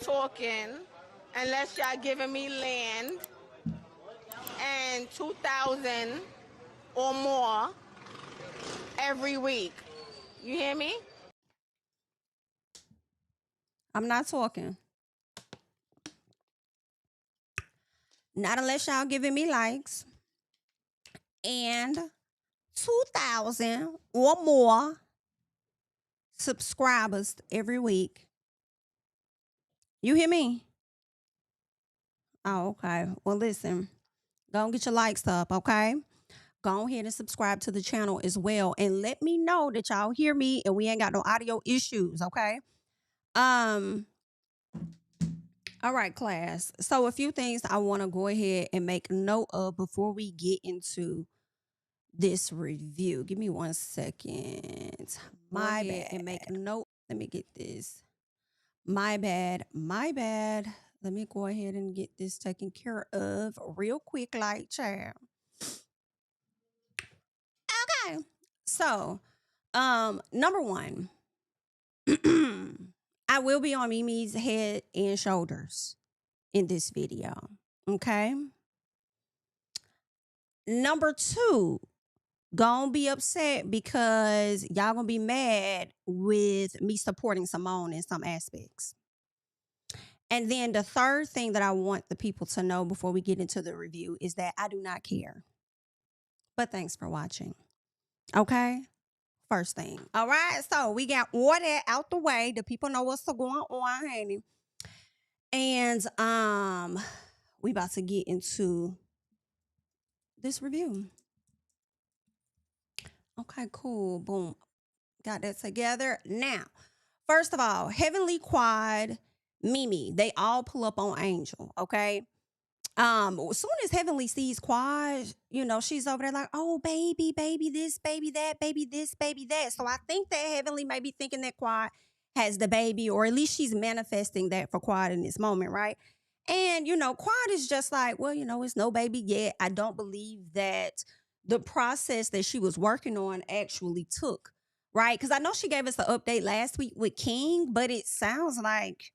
talking unless y'all giving me land and 2,000 or more every week. You hear me? I'm not talking. Not unless y'all giving me likes. And 2,000 or more subscribers every week. You hear me? Oh, okay. Well, listen. Go and get your likes up, okay? Go ahead and subscribe to the channel as well. And let me know that y'all hear me and we ain't got no audio issues, okay? All right, class. So a few things I want to go ahead and make note of before we get into this review. Give me 1 second. My bad. And make a note. Let me get this. My bad. Let me go ahead and get this taken care of real quick, like child. Okay. So, number one. I will be on Mimi's head and shoulders in this video. Okay. Number two, gonna be upset because y'all gonna be mad with me supporting Simone in some aspects. And then the third thing that I want the people to know before we get into the review is that I do not care. But thanks for watching. Okay. First thing. All right. So we got all that out the way. The people know what's going on, honey. And we about to get into this review. Okay, cool. Boom. Got that together. Now, first of all, Heavenly Quad, Mimi, they all pull up on Angel. Okay. As soon as Heavenly sees Quad, you know, she's over there like, oh, baby this, baby that, baby this, baby that. So I think that Heavenly may be thinking that Quad has the baby, or at least she's manifesting that for Quad in this moment, right? And, you know, Quad is just like, well, you know, it's no baby yet. I don't believe that the process that she was working on actually took, right? Because I know she gave us an update last week with King, but it sounds like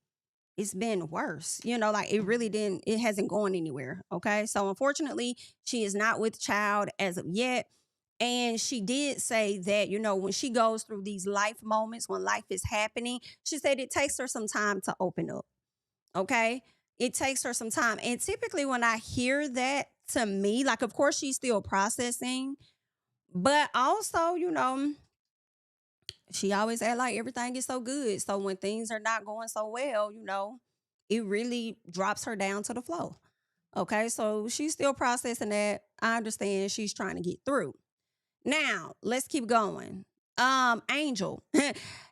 it's been worse. You know, like it hasn't gone anywhere. Okay. So unfortunately, she is not with child as of yet. And she did say that, you know, when she goes through these life moments, when life is happening, she said it takes her some time to open up. Okay. It takes her some time. And typically when I hear that, to me, like, of course, she's still processing, but also, you know, she always act like everything is so good. So when things are not going so well, you know, it really drops her down to the floor. Okay, so she's still processing that. I understand she's trying to get through. Now, let's keep going. Angel.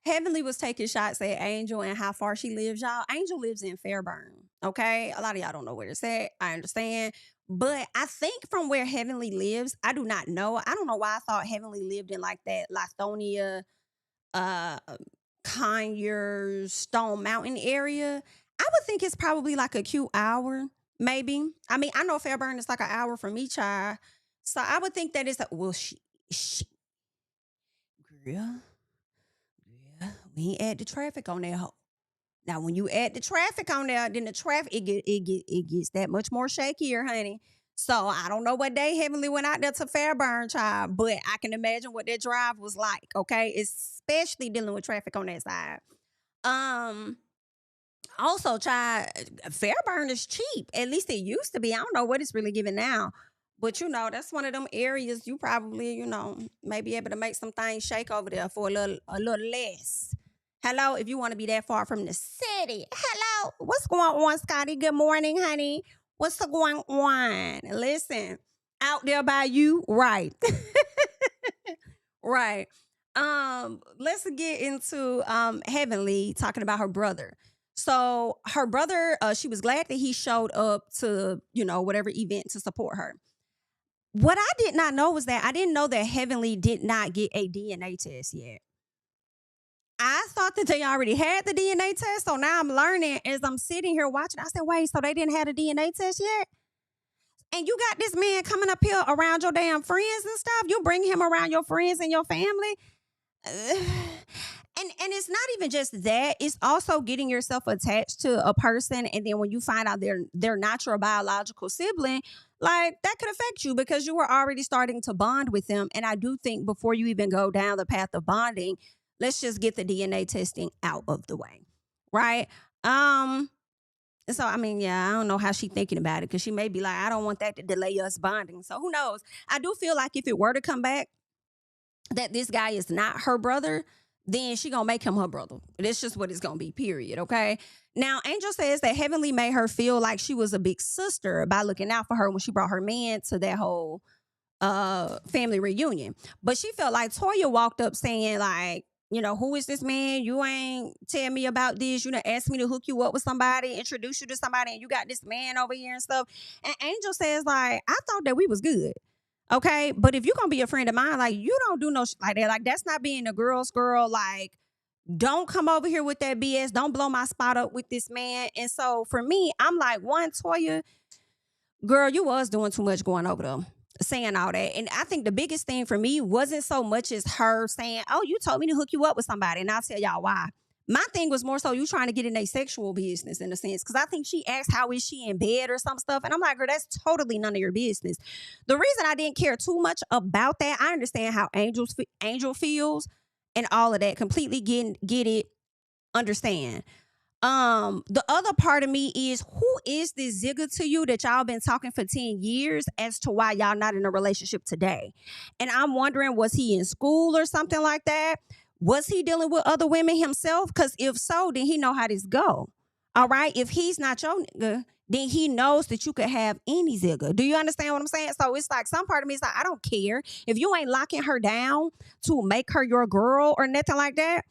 Heavenly was taking shots at Angel and how far she lives, y'all. Angel lives in Fairburn. Okay, a lot of y'all don't know where it's at. I understand. But I think from where Heavenly lives, I do not know. I don't know why I thought Heavenly lived in like that Lithonia, Conyers, Stone Mountain area. I would think it's probably like a cute hour, maybe. I mean, I know Fairburn is like an hour from each child. So I would think that it's like, well, girl, we ain't add the traffic on that hoe. Now, when you add the traffic on there, then the traffic, it gets that much more shakier, honey. So I don't know what day Heavenly went out there to Fairburn, child, but I can imagine what that drive was like, okay? Especially dealing with traffic on that side. Also, child, Fairburn is cheap. At least it used to be. I don't know what it's really giving now. But, you know, that's one of them areas you probably, you know, may be able to make some things shake over there for a little less. Hello, if you want to be that far from the city. Hello, what's going on, Scotty? Good morning, honey. What's going on? Listen, out there by you, right. Right. Let's get into Heavenly talking about her brother. So her brother, she was glad that he showed up to, you know, whatever event to support her. What I did not know was that I didn't know that Heavenly did not get a DNA test yet. I thought that they already had the DNA test. So now I'm learning as I'm sitting here watching. I said, wait, so they didn't have a DNA test yet? And you got this man coming up here around your damn friends and stuff. You bring him around your friends and your family. And it's not even just that, it's also getting yourself attached to a person, and then when you find out they're not your biological sibling, like that could affect you because you were already starting to bond with them. And I do think before you even go down the path of bonding, let's just get the DNA testing out of the way, right? So I mean, yeah, I don't know how she thinking about it, because she may be like, I don't want that to delay us bonding. So who knows? I do feel like if it were to come back that this guy is not her brother, then she gonna make him her brother. That's just what it's gonna be, period, okay? Now, Angel says that Heavenly made her feel like she was a big sister by looking out for her when she brought her man to that whole family reunion. But she felt like Toya walked up saying, like, you know, who is this man? You ain't tell me about this. You done asked me to hook you up with somebody, introduce you to somebody, and you got this man over here and stuff. And Angel says, like, I thought that we was good. Okay, but if you're gonna be a friend of mine, like, you don't do no shit like that. Like, that's not being a girl's girl. Like, don't come over here with that BS. Don't blow my spot up with this man. And so for me, I'm like, one, Toya, girl, you was doing too much going over there, saying all that. And I think the biggest thing for me wasn't so much as her saying, oh, you told me to hook you up with somebody, and I'll tell y'all why. My thing was more so you trying to get in a sexual business, in a sense, because I think she asked how is she in bed or some stuff, and I'm like, girl, that's totally none of your business. The reason I didn't care too much about that, I understand how Angel feels and all of that. Completely get it, understand. The other part of me is, who is this Zigga to you that y'all been talking for 10 years as to why y'all not in a relationship today? And I'm wondering, was he in school or something like that? Was he dealing with other women himself? Because if so, then he know how this go. All right? If he's not your nigga, then he knows that you could have any Zigga. Do you understand what I'm saying? So it's like, some part of me is like, I don't care. If you ain't locking her down to make her your girl or nothing like that,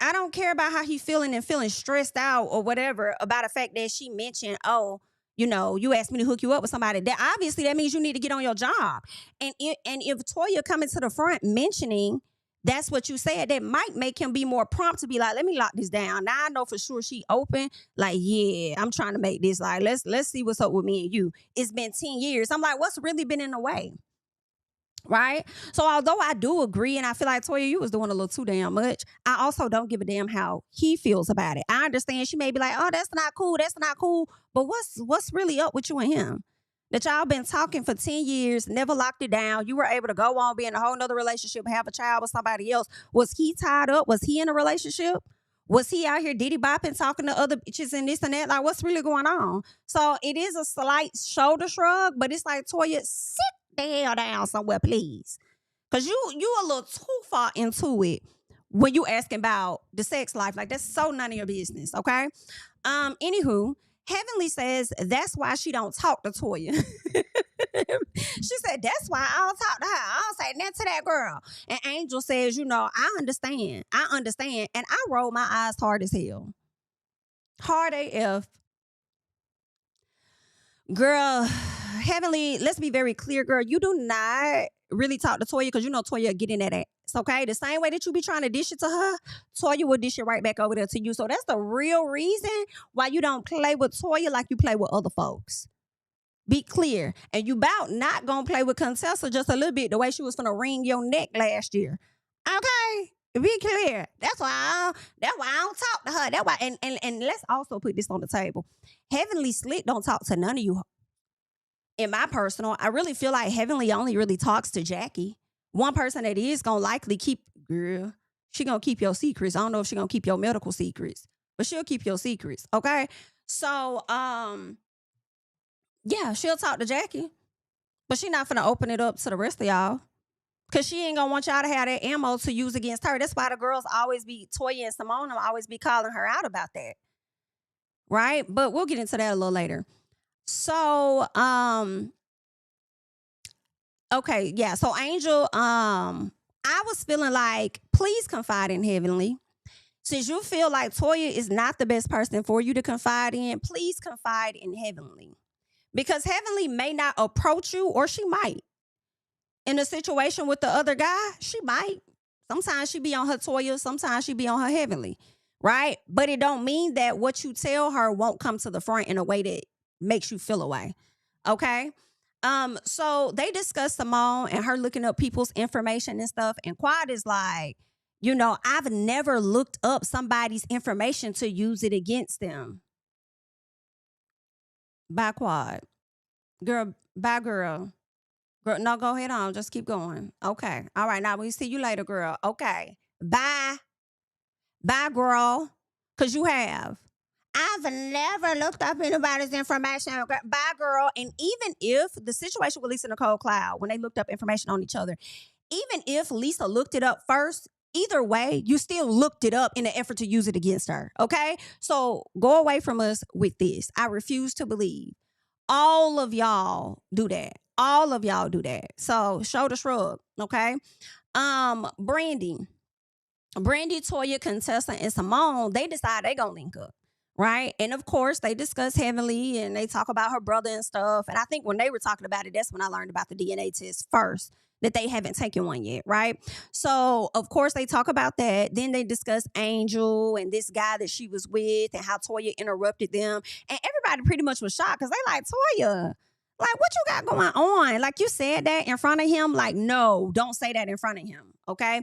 I don't care about how he feeling and feeling stressed out or whatever about the fact that she mentioned, oh, you know, you asked me to hook you up with somebody. That obviously that means you need to get on your job. And if Toya coming to the front mentioning that's what you said, that might make him be more prompt to be like, let me lock this down. Now I know for sure she open. Like, yeah, I'm trying to make this, like, let's see what's up with me and you. It's been 10 years. I'm like, what's really been in the way? Right? So although I do agree, and I feel like, Toya, you was doing a little too damn much, I also don't give a damn how he feels about it. I understand she may be like, oh, that's not cool, but what's really up with you and him? That y'all been talking for 10 years, never locked it down. You were able to go on, be in a whole nother relationship, have a child with somebody else. Was he tied up? Was he in a relationship? Was he out here diddy bopping, talking to other bitches and this and that? Like, what's really going on? So it is a slight shoulder shrug, but it's like, Toya, sit the hell down somewhere, please. Because you a little too far into it when you asking about the sex life. Like, that's so none of your business, okay? Anywho, Heavenly says that's why she don't talk to Toya. She said, that's why I don't talk to her. I don't say nothing to that girl. And Angel says, you know, I understand. And I roll my eyes hard as hell. Hard AF. Girl, Heavenly, let's be very clear, girl. You do not really talk to Toya because you know Toya getting that ass, okay? The same way that you be trying to dish it to her, Toya will dish it right back over there to you. So that's the real reason why you don't play with Toya like you play with other folks. Be clear. And you about not gonna play with Contessa just a little bit the way she was finna wring your neck last year. Okay? Be clear. That's why I don't talk to her. That's why, and let's also put this on the table. Heavenly Slick don't talk to none of you. In my personal, I really feel like Heavenly only really talks to Jackie. One person that is gonna likely keep, girl, she gonna keep your secrets. I don't know if she gonna keep your medical secrets, but she'll keep your secrets, okay? So, yeah, she'll talk to Jackie, but she not finna open it up to the rest of y'all. Because she ain't gonna want y'all to have that ammo to use against her. That's why the girls always be, Toya and Simone will always be calling her out about that. Right? But we'll get into that a little later. So, okay, yeah. So Angel, I was feeling like, please confide in Heavenly. Since you feel like Toya is not the best person for you to confide in, please confide in Heavenly. Because Heavenly may not approach you, or she might. In a situation with the other guy, she might. Sometimes she be on her Toya, sometimes she be on her Heavenly, right? But it don't mean that what you tell her won't come to the front in a way that makes you feel away, okay? So they discussed Simone and her looking up people's information and stuff, and Quad is like, You know, I've never looked up somebody's information to use it against them. Bye, Quad. Girl, bye, girl. Girl, no, go ahead on. Just keep going. Okay. All right. Now we see you later, girl. Okay. Bye. Bye, girl. Because you have. I've never looked up anybody's information. Bye, girl. And even if the situation with Lisa Nicole Cloud, when they looked up information on each other, even if Lisa looked it up first, either way, you still looked it up in an effort to use it against her. Okay? So go away from us with this. I refuse to believe all of y'all do that. All of y'all do that. So shoulder shrug. Okay? Brandy, Toya, Contessa, and Simone, they decide they gonna link up. Right. And of course, they discuss Heavenly and they talk about her brother and stuff. And I think when they were talking about it, that's when I learned about the DNA test first, that they haven't taken one yet. Right. So, of course, they talk about that. Then they discuss Angel and this guy that she was with and how Toya interrupted them. And everybody pretty much was shocked because they like, Toya, like, what you got going on? Like, you said that in front of him? Like, no, don't say that in front of him. Okay.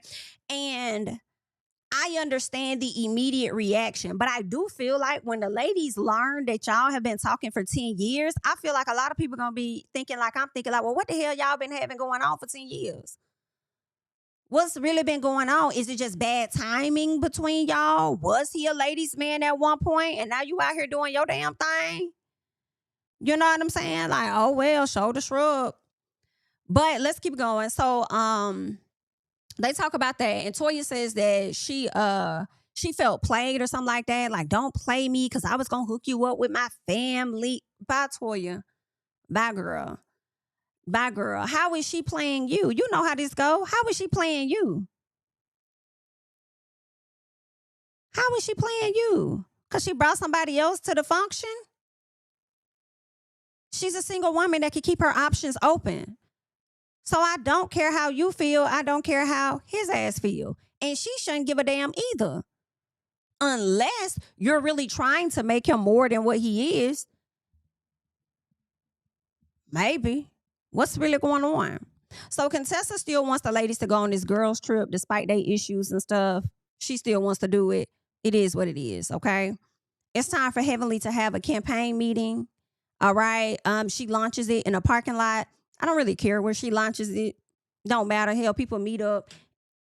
And I understand the immediate reaction, but I do feel like when the ladies learn that y'all have been talking for 10 years, I feel like a lot of people going to be thinking like I'm thinking like, well, what the hell y'all been having going on for 10 years? What's really been going on? Is it just bad timing between y'all? Was he a ladies' man at one point and now you out here doing your damn thing? You know what I'm saying? Like, oh, well, shoulder shrug. But let's keep going. So, they talk about that, and Toya says that she felt played or something like that. Like, don't play me because I was gonna hook you up with my family. Bye, Toya. Bye, girl. Bye, girl. How is she playing you? You know how this go. How is she playing you? How is she playing you? Because she brought somebody else to the function? She's a single woman that can keep her options open. So I don't care how you feel. I don't care how his ass feel. And she shouldn't give a damn either. Unless you're really trying to make him more than what he is. Maybe. What's really going on? So Contessa still wants the ladies to go on this girls trip despite their issues and stuff. She still wants to do it. It is what it is, okay? It's time for Heavenly to have a campaign meeting. All right. She launches it in a parking lot. I don't really care where she launches it. Don't matter. Hell, people meet up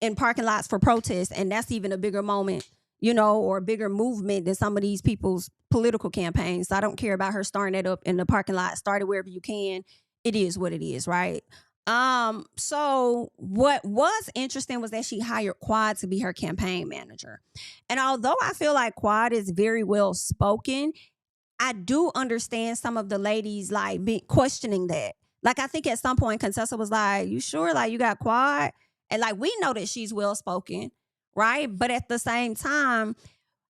in parking lots for protests, and that's even a bigger moment, you know, or a bigger movement than some of these people's political campaigns. So I don't care about her starting it up in the parking lot. Start it wherever you can. It is what it is, right? So what was interesting was that she hired Quad to be her campaign manager. And although I feel like Quad is very well spoken, I do understand some of the ladies like questioning that. Like, I think at some point, Contessa was like, you sure? Like, you got Quad? And like, we know that she's well-spoken, right? But at the same time,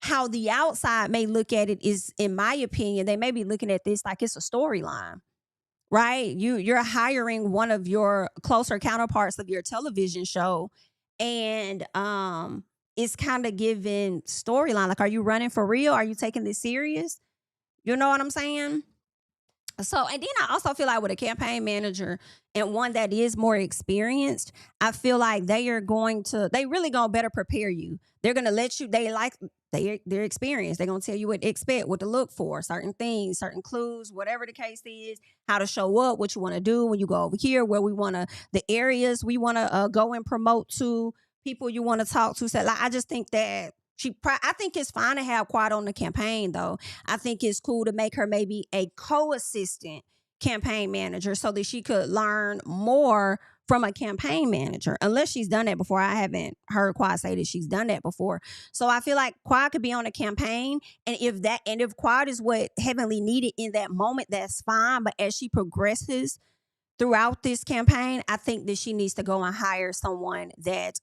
how the outside may look at it is, in my opinion, they may be looking at this like it's a storyline, right? You're hiring one of your closer counterparts of your television show, and it's kind of giving storyline. Like, are you running for real? Are you taking this serious? You know what I'm saying? So, and then I also feel like with a campaign manager and one that is more experienced, I feel like they really gonna better prepare you. They're gonna let you, they're experienced. They're gonna tell you what to expect, what to look for, certain things, certain clues, whatever the case is, how to show up, what you want to do when you go over here, the areas we want to go and promote to, people you want to talk to. So, like, I just think that I think it's fine to have Quad on the campaign, though. I think it's cool to make her maybe a co-assistant campaign manager so that she could learn more from a campaign manager, unless she's done that before. I haven't heard Quad say that she's done that before. So I feel like Quad could be on a campaign, and if Quad is what Heavenly needed in that moment, that's fine. But as she progresses throughout this campaign, I think that she needs to go and hire someone that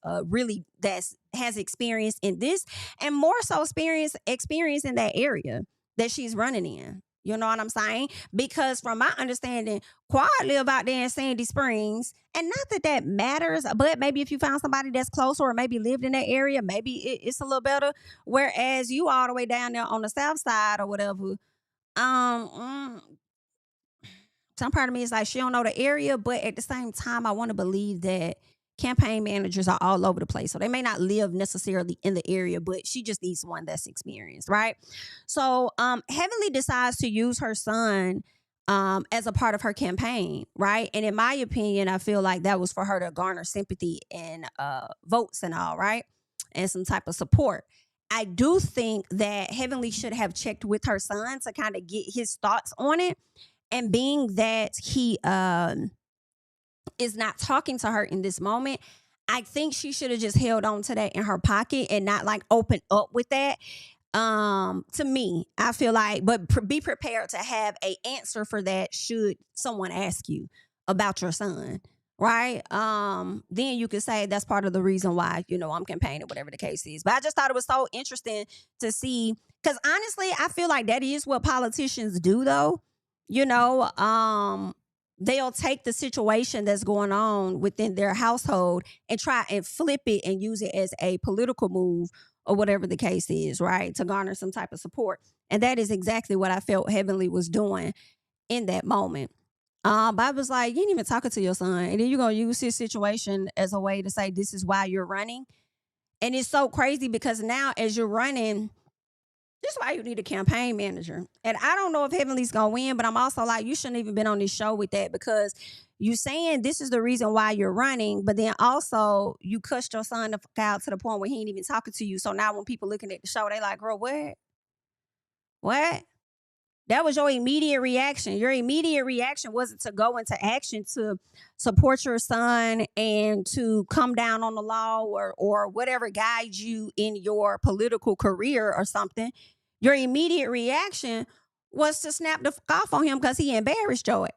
has experience in this, and more so experience in that area that she's running in. You know what I'm saying? Because from my understanding, Quad live out there in Sandy Springs, and not that matters, but maybe if you found somebody that's closer or maybe lived in that area, maybe it's a little better. Whereas you all the way down there on the south side or whatever, some part of me is like, she don't know the area, but at the same time, I want to believe that campaign managers are all over the place. So they may not live necessarily in the area, but she just needs one that's experienced, right? So Heavenly decides to use her son as a part of her campaign, right? And in my opinion, I feel like that was for her to garner sympathy and votes and all, right? And some type of support. I do think that Heavenly should have checked with her son to kind of get his thoughts on it. And being that he is not talking to her in this moment, I think she should have just held on to that in her pocket and not like open up with that. To me, I feel like, but be prepared to have a answer for that should someone ask you about your son, right? Then you could say that's part of the reason why, I'm campaigning, whatever the case is. But I just thought it was so interesting to see, because honestly, I feel like that is what politicians do, though. They'll take the situation that's going on within their household and try and flip it and use it as a political move or whatever the case is, right? To garner some type of support. And that is exactly what I felt Heavenly was doing in that moment. But I was like, you ain't even talking to your son. And then you're going to use his situation as a way to say, this is why you're running. And it's so crazy because now as you're running, this is why you need a campaign manager. And I don't know if Heavenly's going to win, but I'm also like, you shouldn't even been on this show with that, because you saying this is the reason why you're running, but then also you cussed your son the fuck out to the point where he ain't even talking to you. So now when people looking at the show, they like, girl, what? What? That was your immediate reaction. Your immediate reaction wasn't to go into action to support your son and to come down on the law or whatever guides you in your political career or something. Your immediate reaction was to snap the fuck off on him because he embarrassed your ass.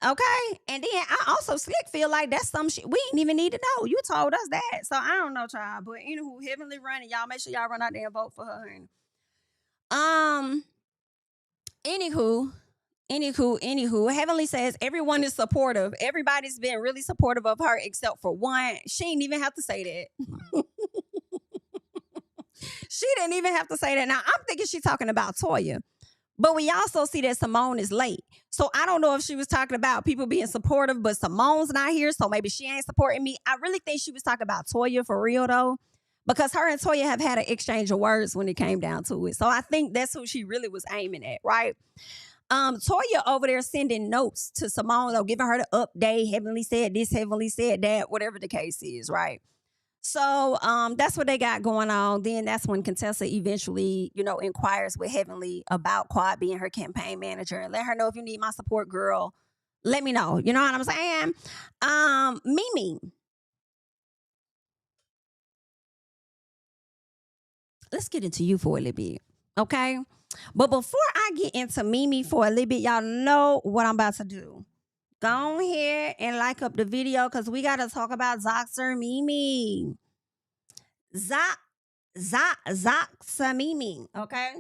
Okay? And then I also slick feel like that's some shit we didn't even need to know. You told us that. So I don't know, child. But anywho, Heavenly running. Y'all make sure y'all run out there and vote for her. Anywho, Heavenly says everyone is supportive. Everybody's been really supportive of her except for one. She didn't even have to say that. She didn't even have to say that. Now, I'm thinking she's talking about Toya. But we also see that Simone is late. So I don't know if she was talking about people being supportive, but Simone's not here, so maybe she ain't supporting me. I really think she was talking about Toya for real, though. Because her and Toya have had an exchange of words when it came down to it. So I think that's who she really was aiming at, right? Toya over there sending notes to Simone, though, giving her the update. Heavenly said this, Heavenly said that, whatever the case is, right? So that's what they got going on. Then that's when Contessa eventually, inquires with Heavenly about Quad being her campaign manager and let her know, if you need my support, girl, let me know. You know what I'm saying? Mimi. Let's get into you for a little bit, okay? But before I get into Mimi for a little bit, y'all know what I'm about to do. Go on here and like up the video because we got to talk about Zoxer Mimi. Zoxer Mimi, okay?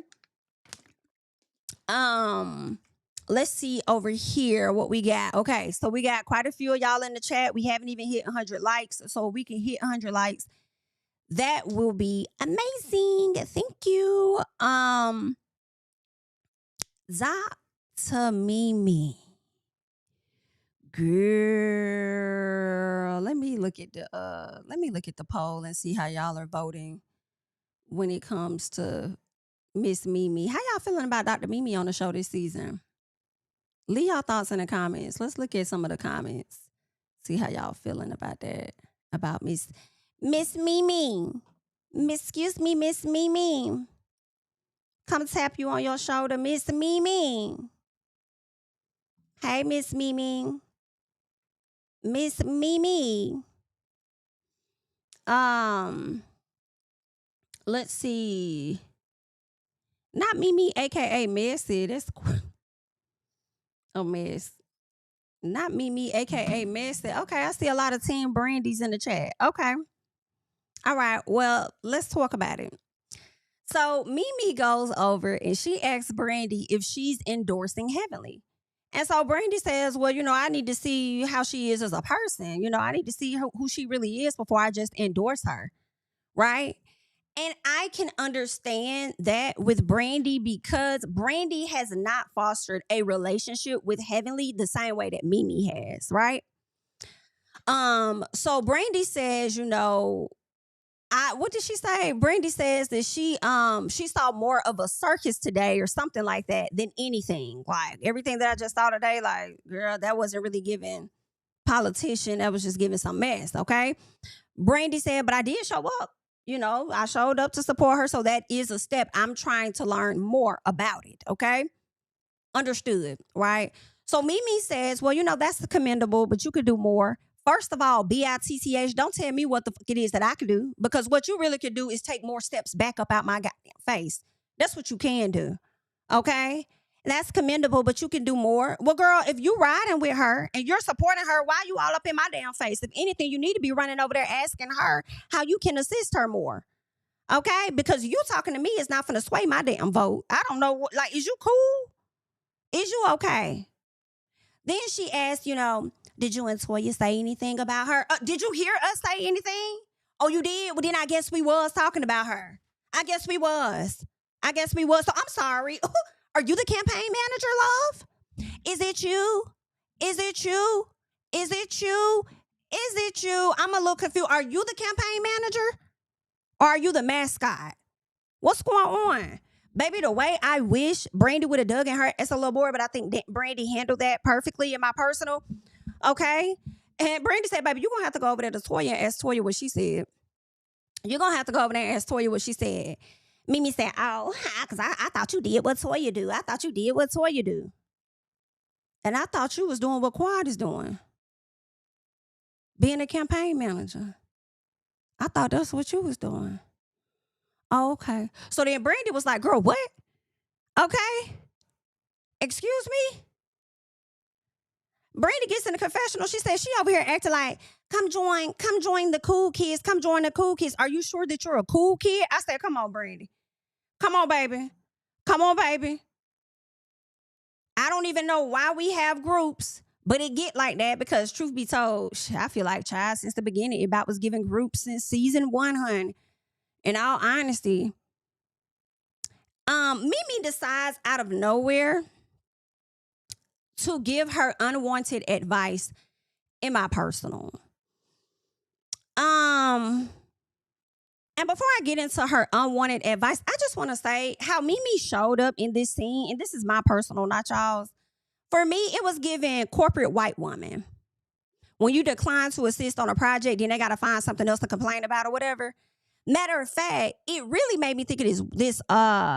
Let's see over here what we got. Okay, so we got quite a few of y'all in the chat. We haven't even hit 100 likes, so we can hit 100 likes. That will be amazing. Thank you. Mimi. Girl, let me look at the poll and see how y'all are voting when it comes to Miss Mimi. How y'all feeling about Dr. Mimi on the show this season? Leave y'all thoughts in the comments. Let's look at some of the comments. See how y'all feeling about that. About Miss Mimi. Excuse me, Miss Mimi. Come tap you on your shoulder, Miss Mimi. Hey, Miss Mimi. Miss Mimi. Let's see. Not Mimi, aka Messy. That's a mess. Not Mimi, aka Messy. Okay, I see a lot of Team Brandy's in the chat. Okay. All right. Well, let's talk about it. So Mimi goes over and she asks Brandy if she's endorsing Heavenly. And so Brandy says, well, I need to see how she is as a person. I need to see who she really is before I just endorse her. Right? And I can understand that with Brandy because Brandy has not fostered a relationship with Heavenly the same way that Mimi has. Right? So Brandy says, you know, what did she say? Brandy says that she saw more of a circus today or something like that than anything. Like everything that I just saw today, like, girl, that wasn't really giving politician. That was just giving some mess, okay? Brandy said, but I did show up. You know, I showed up to support her. So that is a step. I'm trying to learn more about it, okay? Understood, right? So Mimi says, well, you know, that's commendable, but you could do more. First of all, BITCH, don't tell me what the fuck it is that I could do, because what you really could do is take more steps back up out my goddamn face. That's what you can do, okay? That's commendable, but you can do more. Well, girl, if you riding with her and you're supporting her, why you all up in my damn face? If anything, you need to be running over there asking her how you can assist her more, okay? Because you talking to me is not finna sway my damn vote. I don't know, like, is you cool? Is you okay? Then she asked, you know, did you and Toya say anything about her? Did you hear us say anything? Oh, you did? Well, then I guess we was talking about her. I guess we was. So I'm sorry. Are you the campaign manager, love? Is it you? I'm a little confused. Are you the campaign manager? Or are you the mascot? What's going on? Baby, the way I wish Brandy would have dug in her as a little boy, but I think Brandy handled that perfectly in my personal. Okay? And Brandy said, baby, you're going to have to go over there to Toya and ask Toya what she said. You're going to have to go over there and ask Toya what she said. Mimi said, oh, because I thought you did what Toya do. And I thought you was doing what Quad is doing. Being a campaign manager. I thought that's what you was doing. Oh, okay. So then Brandy was like, girl, what? Okay. Excuse me? Brandy gets in the confessional. She says she over here acting like, come join the cool kids. Come join the cool kids. Are you sure that you're a cool kid? I said, come on, Brandy. Come on, baby. I don't even know why we have groups, but it get like that because truth be told, I feel like child since the beginning, it about was giving groups since season 1, hun. In all honesty, Mimi decides out of nowhere to give her unwanted advice in my personal. And before I get into her unwanted advice, I just want to say how Mimi showed up in this scene, and this is my personal, not y'all's. For me, it was giving corporate white woman. When you decline to assist on a project, then they got to find something else to complain about or whatever. Matter of fact, it really made me think of this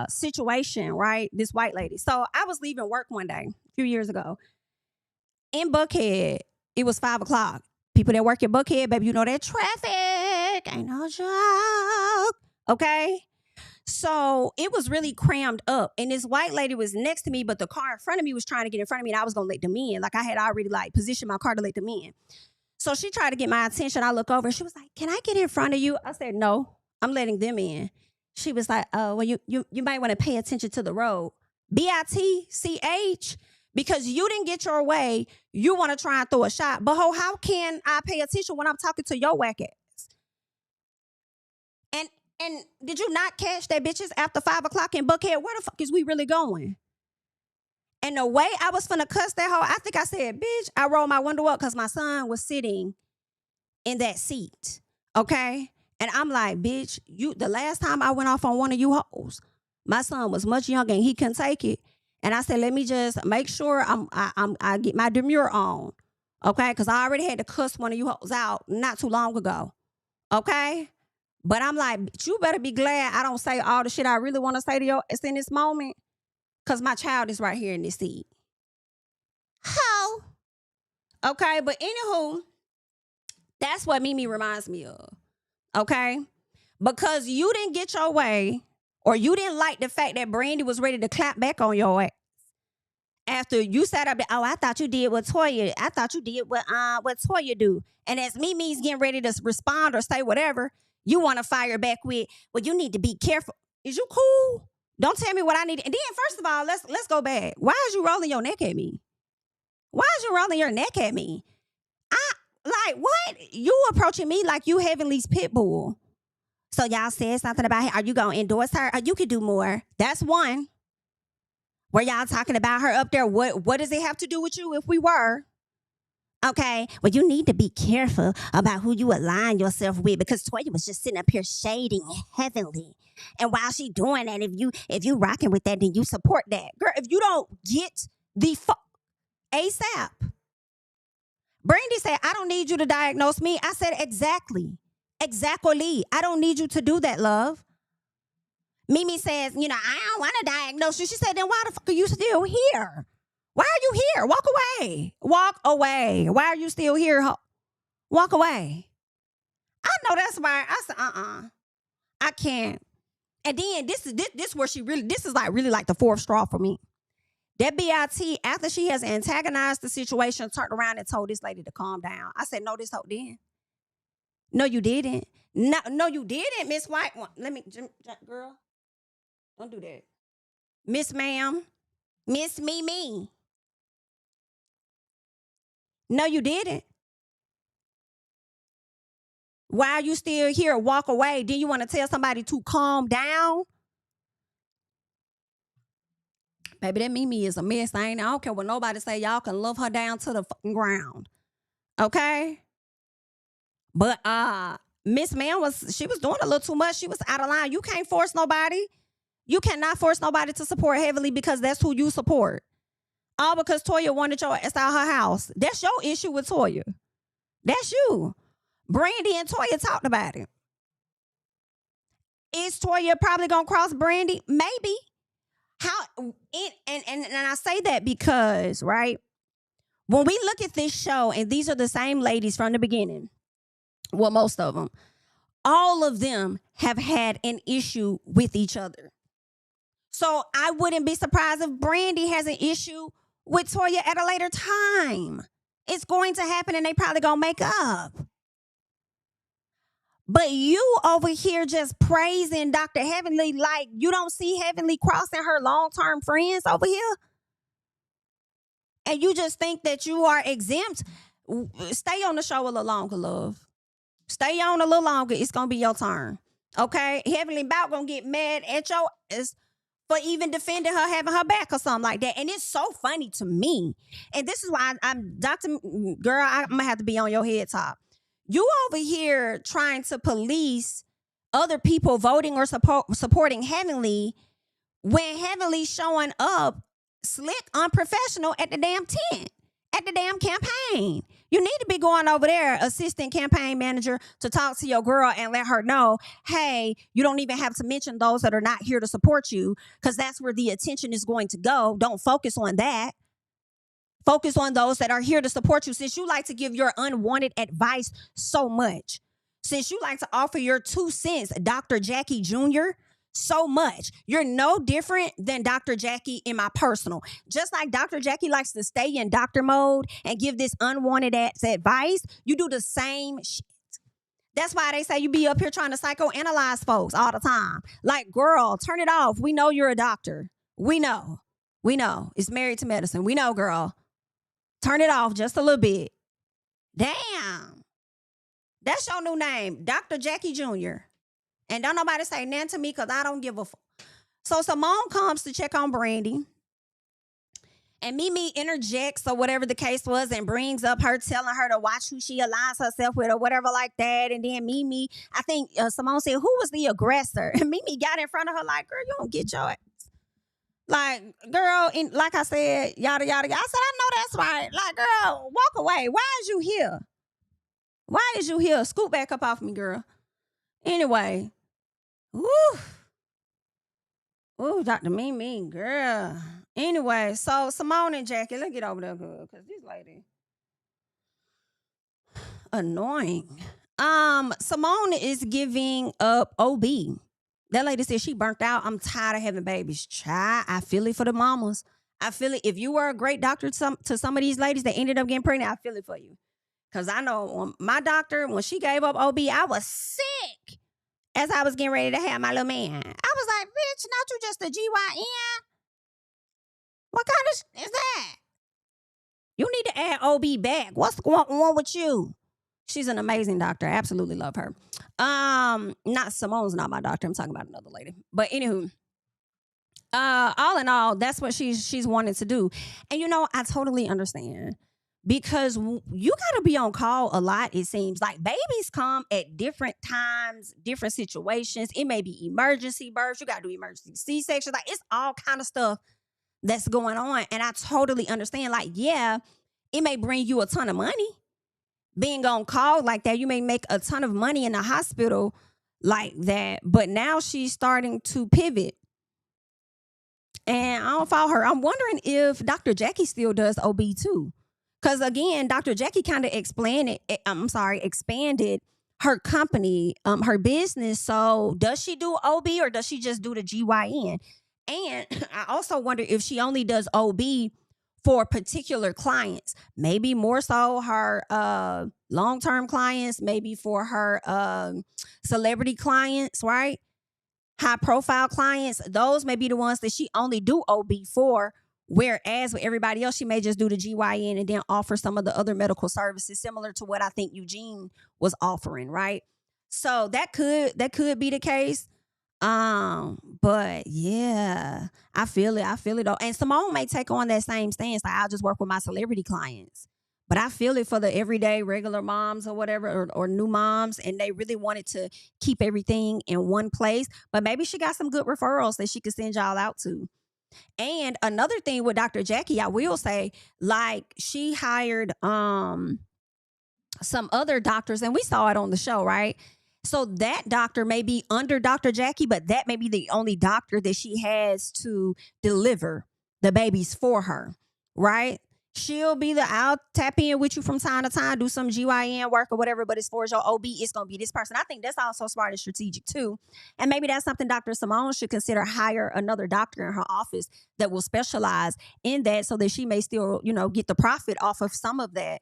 situation, right? This white lady. So I was leaving work one day, a few years ago. In Buckhead, it was 5 o'clock. People that work at Buckhead, baby, you know that traffic ain't no joke. Okay? So it was really crammed up. And this white lady was next to me, but the car in front of me was trying to get in front of me and I was going to let them in. Like I had already positioned my car to let them in. So she tried to get my attention. I look over and she was like, can I get in front of you? I said, no, I'm letting them in. She was like, oh, well, you might want to pay attention to the road. BITCH, because you didn't get your way, you want to try and throw a shot. But how can I pay attention when I'm talking to your whack ass? And did you not catch that bitches after 5 o'clock in Buckhead? Where the fuck is we really going? And the way I was finna cuss that hoe, I think I said, bitch, I rolled my window up because my son was sitting in that seat, okay? And I'm like, bitch, the last time I went off on one of you hoes, my son was much younger and he couldn't take it. And I said, let me just make sure I get my demure on, okay? Because I already had to cuss one of you hoes out not too long ago, okay? But I'm like, bitch, you better be glad I don't say all the shit I really want to say to you in this moment. Because my child is right here in this seat. How? Okay, but anywho, that's what Mimi reminds me of. Okay? Because you didn't get your way, or you didn't like the fact that Brandy was ready to clap back on your ass. After you sat up, oh, I thought you did what Toya, I thought you did what Toya do. And as Mimi's getting ready to respond or say whatever, you want to fire back with, well, you need to be careful. Is you cool? Don't tell me what I need. And then, first of all, let's go back. Why is you rolling your neck at me? Why is you rolling your neck at me? What? You approaching me like you Heavenly's pit bull. So y'all said something about her. Are you going to endorse her? Or you could do more. That's one. Were y'all talking about her up there? What does it have to do with you if we were? Okay, well, you need to be careful about who you align yourself with because Toya was just sitting up here shading Heavenly. And while she doing that, if you rocking with that, then you support that. Girl, if you don't get the ASAP. Brandy said, I don't need you to diagnose me. I said, exactly. Exactly. I don't need you to do that, love. Mimi says, I don't want to diagnose you. She said, then why the fuck are you still here? Why are you here? Walk away. Walk away. Why are you still here? Walk away. I know that's why. I said, I can't. And then this is where this is really like the fourth straw for me. That BIT, after she has antagonized the situation, turned around and told this lady to calm down. I said, no, this hoe didn't. No, you didn't. No, you didn't, Miss White. Let me, girl, don't do that. Miss Ma'am, Miss Mimi. No, you didn't. Why are you still here? Walk away. Then you want to tell somebody to calm down? Baby, that Mimi is a mess. I don't care what nobody say. Y'all can love her down to the fucking ground. Okay? But Miss Man she was doing a little too much. She was out of line. You can't force nobody. You cannot force nobody to support Heavenly because that's who you support. All because Toya wanted your ass out her house. That's your issue with Toya. That's you. Brandy and Toya talked about it. Is Toya probably gonna cross Brandy? Maybe. And I say that because, right, when we look at this show, and these are the same ladies from the beginning, well, most of them, all of them have had an issue with each other. So I wouldn't be surprised if Brandy has an issue with Toya at a later time. It's going to happen and they probably gonna make up. But you over here just praising Dr. Heavenly like you don't see Heavenly crossing her long-term friends over here? And you just think that you are exempt? Stay on the show a little longer, love. Stay on a little longer. It's going to be your turn. Okay? Heavenly about going to get mad at your ass for even defending her, having her back or something like that. And it's so funny to me. And this is why I'm Dr. Girl, I'm going to have to be on your head top. You over here trying to police other people voting or supporting Heavenly when Heavenly's showing up slick, unprofessional at the damn tent, at the damn campaign. You need to be going over there, assistant campaign manager, to talk to your girl and let her know, hey, you don't even have to mention those that are not here to support you because that's where the attention is going to go. Don't focus on that. Focus on those that are here to support you. Since you like to give your unwanted advice so much, since you like to offer your 2 cents, Dr. Jackie Jr., so much, you're no different than Dr. Jackie in my personal. Just like Dr. Jackie likes to stay in doctor mode and give this unwanted advice, you do the same shit. That's why they say you be up here trying to psychoanalyze folks all the time. Like, girl, turn it off. We know you're a doctor. We know. It's married to medicine. We know, girl. Turn it off just a little bit. Damn. That's your new name, Dr. Jackie Jr. And don't nobody say nothing to me because I don't give a fuck. So Simone comes to check on Brandy. And Mimi interjects or whatever the case was and brings up her telling her to watch who she aligns herself with or whatever like that. And then Mimi, I think Simone said, who was the aggressor? And Mimi got in front of her like, girl, you don't get your ass. Like, girl, like I said, yada, yada, yada. I said, I know that's right. Like, girl, walk away. Why is you here? Why is you here? Scoot back up off me, girl. Anyway. Ooh, Dr. Mimi, girl. Anyway, so Simone and Jackie, let's get over there, girl, because this lady annoying. Simone is giving up OB. That lady said she burnt out. I'm tired of having babies. Child, I feel it for the mamas. I feel it. If you were a great doctor to some of these ladies that ended up getting pregnant, I feel it for you. Because I know my doctor, when she gave up OB, I was sick as I was getting ready to have my little man. I was like, bitch, not you just a GYN? What kind of is that? You need to add OB back. What's going on with you? She's an amazing doctor. I absolutely love her. Not Simone's not my doctor. I'm talking about another lady. But anywho, all in all, that's what she's wanted to do. And you know, I totally understand. because you got to be on call a lot. It seems like babies come at different times, different situations. It may be emergency births. You got to do emergency C-sections. Like, it's all kind of stuff that's going on. And I totally understand. Like, yeah, it may bring you a ton of money being on call like that. You may make a ton of money in a hospital like that. But now she's starting to pivot. And I don't follow her. I'm wondering if Dr. Jackie still does OB too. Because again, Dr. Jackie kind of expanded her company, her business. So does she do OB or does she just do the GYN? And I also wonder if she only does OB for particular clients, maybe more so her long-term clients, maybe for her celebrity clients, right? High profile clients, those may be the ones that she only do OB for. Whereas with everybody else, she may just do the GYN and then offer some of the other medical services, similar to what I think Eugene was offering, right? So that could be the case. But yeah, I feel it though. And Simone may take on that same stance. Like, I'll just work with my celebrity clients. But I feel it for the everyday regular moms or whatever, or new moms, and they really wanted to keep everything in one place. But maybe she got some good referrals that she could send y'all out to. And another thing with Dr. Jackie, I will say, like, she hired some other doctors, and we saw it on the show, right? So that doctor may be under Dr. Jackie, but that may be the only doctor that she has to deliver the babies for her, right? She'll be I'll tap in with you from time to time, do some GYN work or whatever, but as far as your OB, it's going to be this person. I think that's also smart and strategic too. And maybe that's something Dr. Simone should consider, hire another doctor in her office that will specialize in that so that she may still, get the profit off of some of that.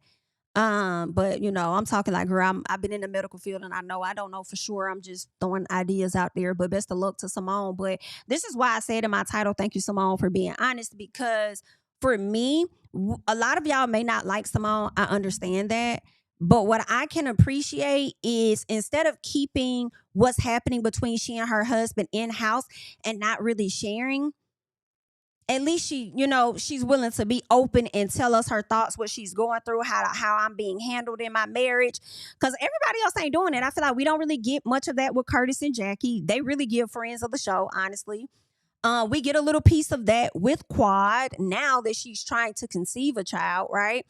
But I'm talking like, girl, I've been in the medical field and I don't know for sure. I'm just throwing ideas out there, but best of luck to Simone. But this is why I said in my title, thank you, Simone, for being honest, because for me, a lot of y'all may not like Simone. I understand that. But what I can appreciate is, instead of keeping what's happening between she and her husband in-house and not really sharing, at least she's willing to be open and tell us her thoughts, what she's going through, how I'm being handled in my marriage. Because everybody else ain't doing it. I feel like we don't really get much of that with Curtis and Jackie. They really give friends of the show, honestly. We get a little piece of that with Quad now that she's trying to conceive a child, right?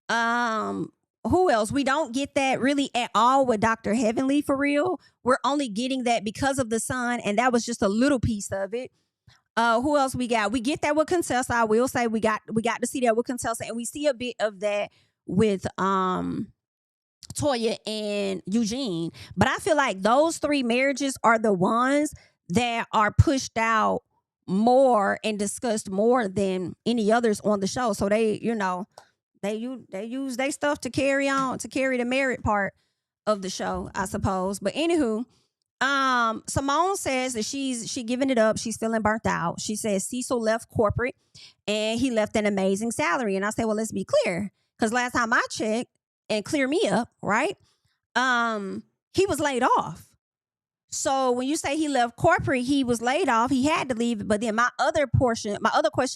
Who else? We don't get that really at all with Dr. Heavenly, for real. We're only getting that because of the son, and that was just a little piece of it. Who else we got? We get that with Contessa. I will say we got to see that with Contessa, and we see a bit of that with Toya and Eugene. But I feel like those three marriages are the ones that are pushed out more and discussed more than any others on the show. So they use their stuff to carry the merit part of the show, I suppose. But anywho, Simone says that she giving it up. She's feeling burnt out. She says Cecil left corporate and he left an amazing salary. And I say, well, let's be clear, because last time I checked, and clear me up, right? He was laid off. So when you say he left corporate, he was laid off. He had to leave. But then my other question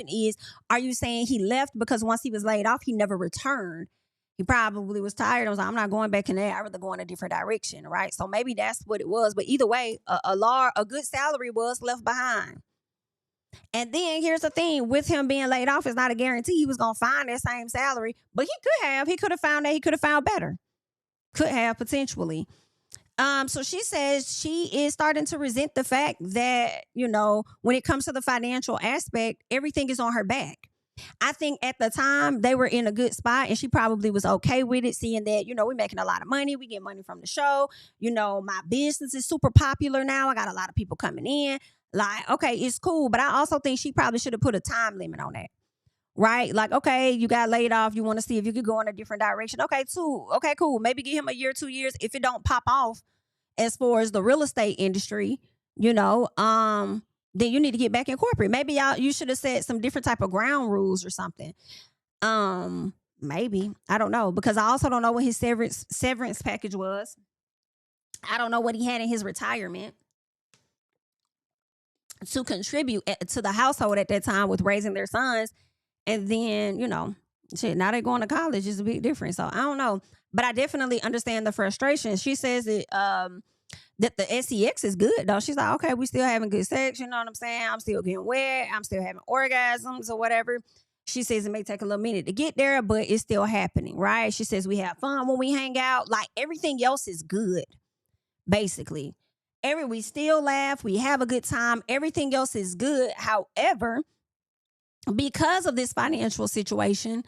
is, are you saying he left because once he was laid off, he never returned? He probably was tired. I was like, I'm not going back in there. I'd rather go in a different direction, right? So maybe that's what it was. But either way, a good salary was left behind. And then here's the thing. With him being laid off, it's not a guarantee he was going to find that same salary. But he could have. He could have found that. He could have found better. Could have, potentially. So she says she is starting to resent the fact that, when it comes to the financial aspect, everything is on her back. I think at the time they were in a good spot and she probably was okay with it, seeing that, we're making a lot of money. We get money from the show. My business is super popular now. I got a lot of people coming in. Like, okay, it's cool. But I also think she probably should have put a time limit on that. Right? Like, okay, you got laid off. You want to see if you could go in a different direction. Okay, cool. Maybe give him a year, 2 years. If it don't pop off as far as the real estate industry, then you need to get back in corporate. Maybe you should have set some different type of ground rules or something. Maybe. I don't know. Because I also don't know what his severance package was. I don't know what he had in his retirement to contribute to the household at that time with raising their sons. And then, Shit, now they going to college is a big difference. So I don't know. But I definitely understand the frustration. She says that the sex is good though. She's like, okay, we still having good sex, you know what I'm saying? I'm still getting wet, I'm still having orgasms or whatever. She says it may take a little minute to get there, but it's still happening, right? She says we have fun when we hang out. Like everything else is good, basically. We still laugh, we have a good time, everything else is good. However, because of this financial situation,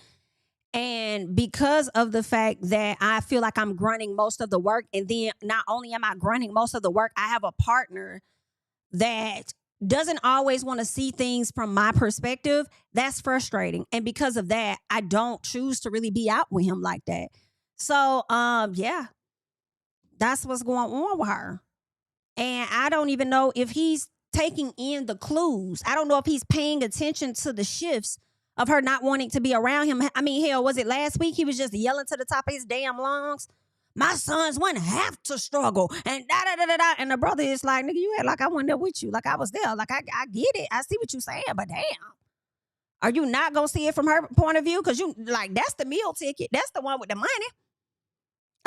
and because of the fact that I feel like I'm grunting most of the work, and then not only am I grunting most of the work, I have a partner that doesn't always want to see things from my perspective. That's frustrating. And because of that, I don't choose to really be out with him like that. So, yeah, that's what's going on with her. And I don't even know if he's taking in the clues. I don't know if he's paying attention to the shifts of her not wanting to be around him. I mean, hell, was it last week? He was just yelling to the top of his damn lungs, my sons wouldn't have to struggle. And da-da-da-da-da. And the brother is like, nigga, you act like I wasn't there with you. Like I was there. Like I get it. I see what you're saying, but damn. Are you not going to see it from her point of view? Because you, like, that's the meal ticket. That's the one with the money.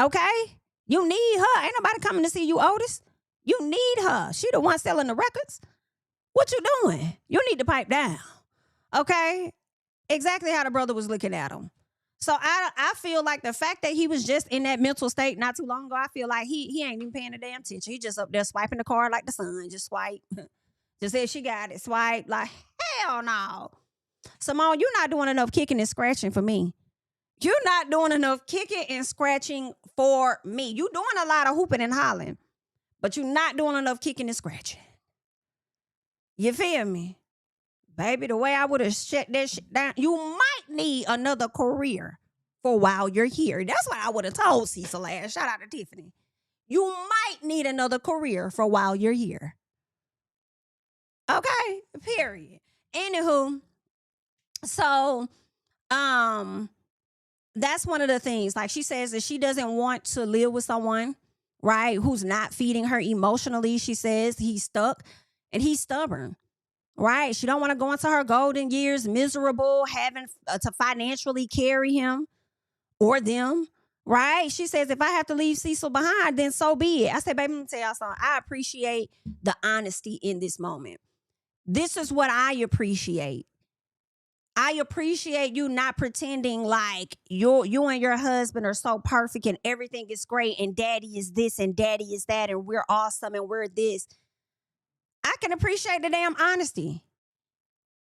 Okay? You need her. Ain't nobody coming to see you, Otis. You need her. She the one selling the records. What you doing? You need to pipe down. Okay? Exactly how the brother was looking at him. So I feel like the fact that he was just in that mental state not too long ago, I feel like he ain't even paying the damn attention. He just up there swiping the card like the son. Just swipe. Just said she got it. Swipe. Like, hell no. Simone, you're not doing enough kicking and scratching for me. You're not doing enough kicking and scratching for me. You're doing a lot of hooping and hollering, but you're not doing enough kicking and scratching. You feel me? Baby, the way I would have shut that shit down, you might need another career for while you're here. That's what I would have told Cecil last. Shout out to Tiffany. You might need another career for while you're here. Okay, period. Anywho, so that's one of the things. Like she says that she doesn't want to live with someone, right, who's not feeding her emotionally. She says he's stuck and he's stubborn. Right. She don't want to go into her golden years miserable, having to financially carry him or them. Right. She says, if I have to leave Cecil behind, then so be it. I said, baby, let me tell y'all something. I appreciate the honesty in this moment. This is what I appreciate. I appreciate you not pretending like you and your husband are so perfect and everything is great and daddy is this and daddy is that and we're awesome and we're this. I can appreciate the damn honesty.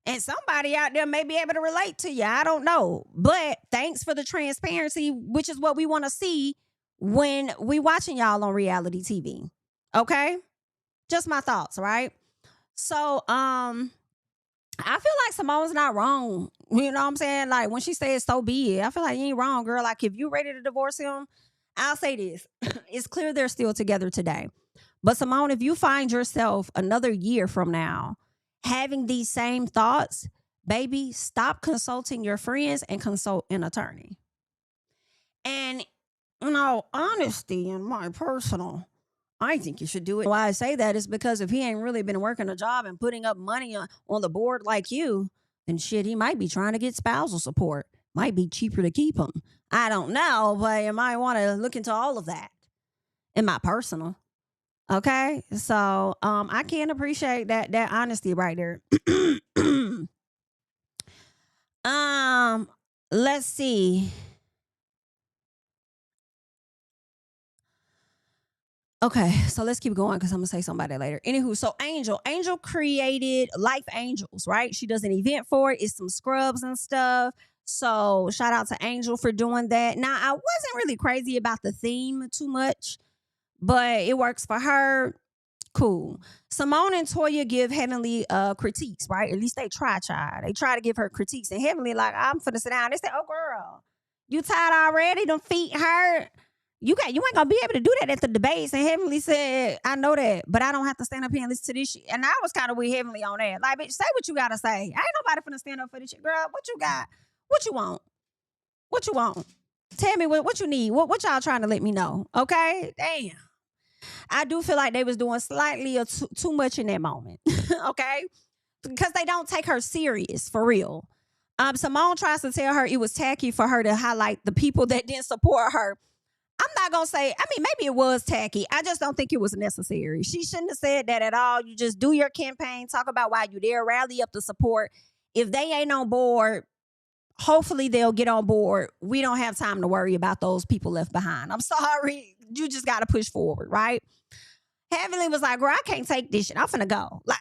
And somebody out there may be able to relate to you. I don't know. But thanks for the transparency, which is what we want to see when we watching y'all on reality TV. Okay? Just my thoughts, right? So, I feel like Simone's not wrong. You know what I'm saying? Like when she says so be it, I feel like you ain't wrong, girl. Like if you ready to divorce him, I'll say this. It's clear they're still together today. But Simone, if you find yourself another year from now having these same thoughts, baby, stop consulting your friends and consult an attorney. And, you know, honesty in my personal, I think you should do it. Why I say that is because if he ain't really been working a job and putting up money on the board like you, then shit, he might be trying to get spousal support. Might be cheaper to keep him. I don't know, but you might want to look into all of that in my personal. Okay, so I can appreciate that honesty right there. Let's see. Okay, so let's keep going because I'm gonna say something about that later. Anywho, so Angel created Life Angels, right? She does an event for it. It's some scrubs and stuff. So shout out to Angel for doing that. Now I wasn't really crazy about the theme too much, but it works for her. Cool. Simone and Toya give Heavenly critiques, right? At least they try. They try to give her critiques. And Heavenly like, I'm finna sit down. They say, oh, girl, you tired already? Them feet hurt. You ain't gonna be able to do that at the debates. And Heavenly said, I know that, but I don't have to stand up here and listen to this shit. And I was kind of with Heavenly on that. Like, bitch, say what you gotta say. Ain't nobody finna stand up for this shit. Girl, what you got? What you want? What you want? Tell me what you need. What y'all trying to let me know? Okay? Damn. I do feel like they was doing slightly too much in that moment. Okay? Because they don't take her serious, for real. Simone tries to tell her it was tacky for her to highlight the people that didn't support her. I'm not going to say, I mean, maybe it was tacky. I just don't think it was necessary. She shouldn't have said that at all. You just do your campaign, talk about why you're there, rally up the support. If they ain't on board, hopefully they'll get on board. We don't have time to worry about those people left behind. I'm sorry. You just got to push forward, right? Heavenly was like, girl, I can't take this shit. I'm finna go. Like,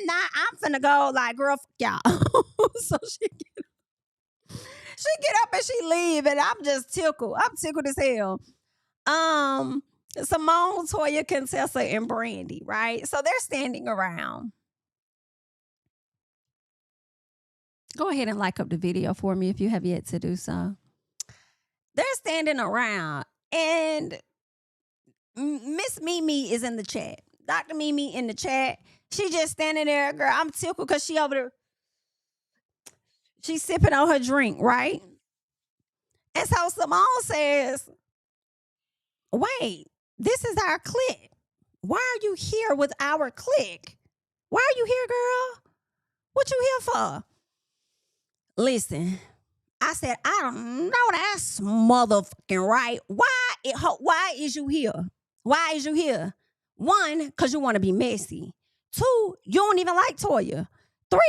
I'm finna go. Like, girl, fuck y'all. So she get up and she leave, and I'm just tickled. I'm tickled as hell. Simone, Toya, Contessa, and Brandy, right? So they're standing around. Go ahead and like up the video for me if you have yet to do so. They're standing around, and Miss Mimi is in the chat. Dr. Mimi in the chat. She just standing there, girl. I'm tickled because she over there. She's sipping on her drink, right? And so Simone says, wait, this is our clique. Why are you here with our clique? Why are you here, girl? What you here for? Listen, I said, I don't know that's motherfucking right. Why is you here? Why is you here? 1, because you want to be messy. 2, you don't even like Toya. 3,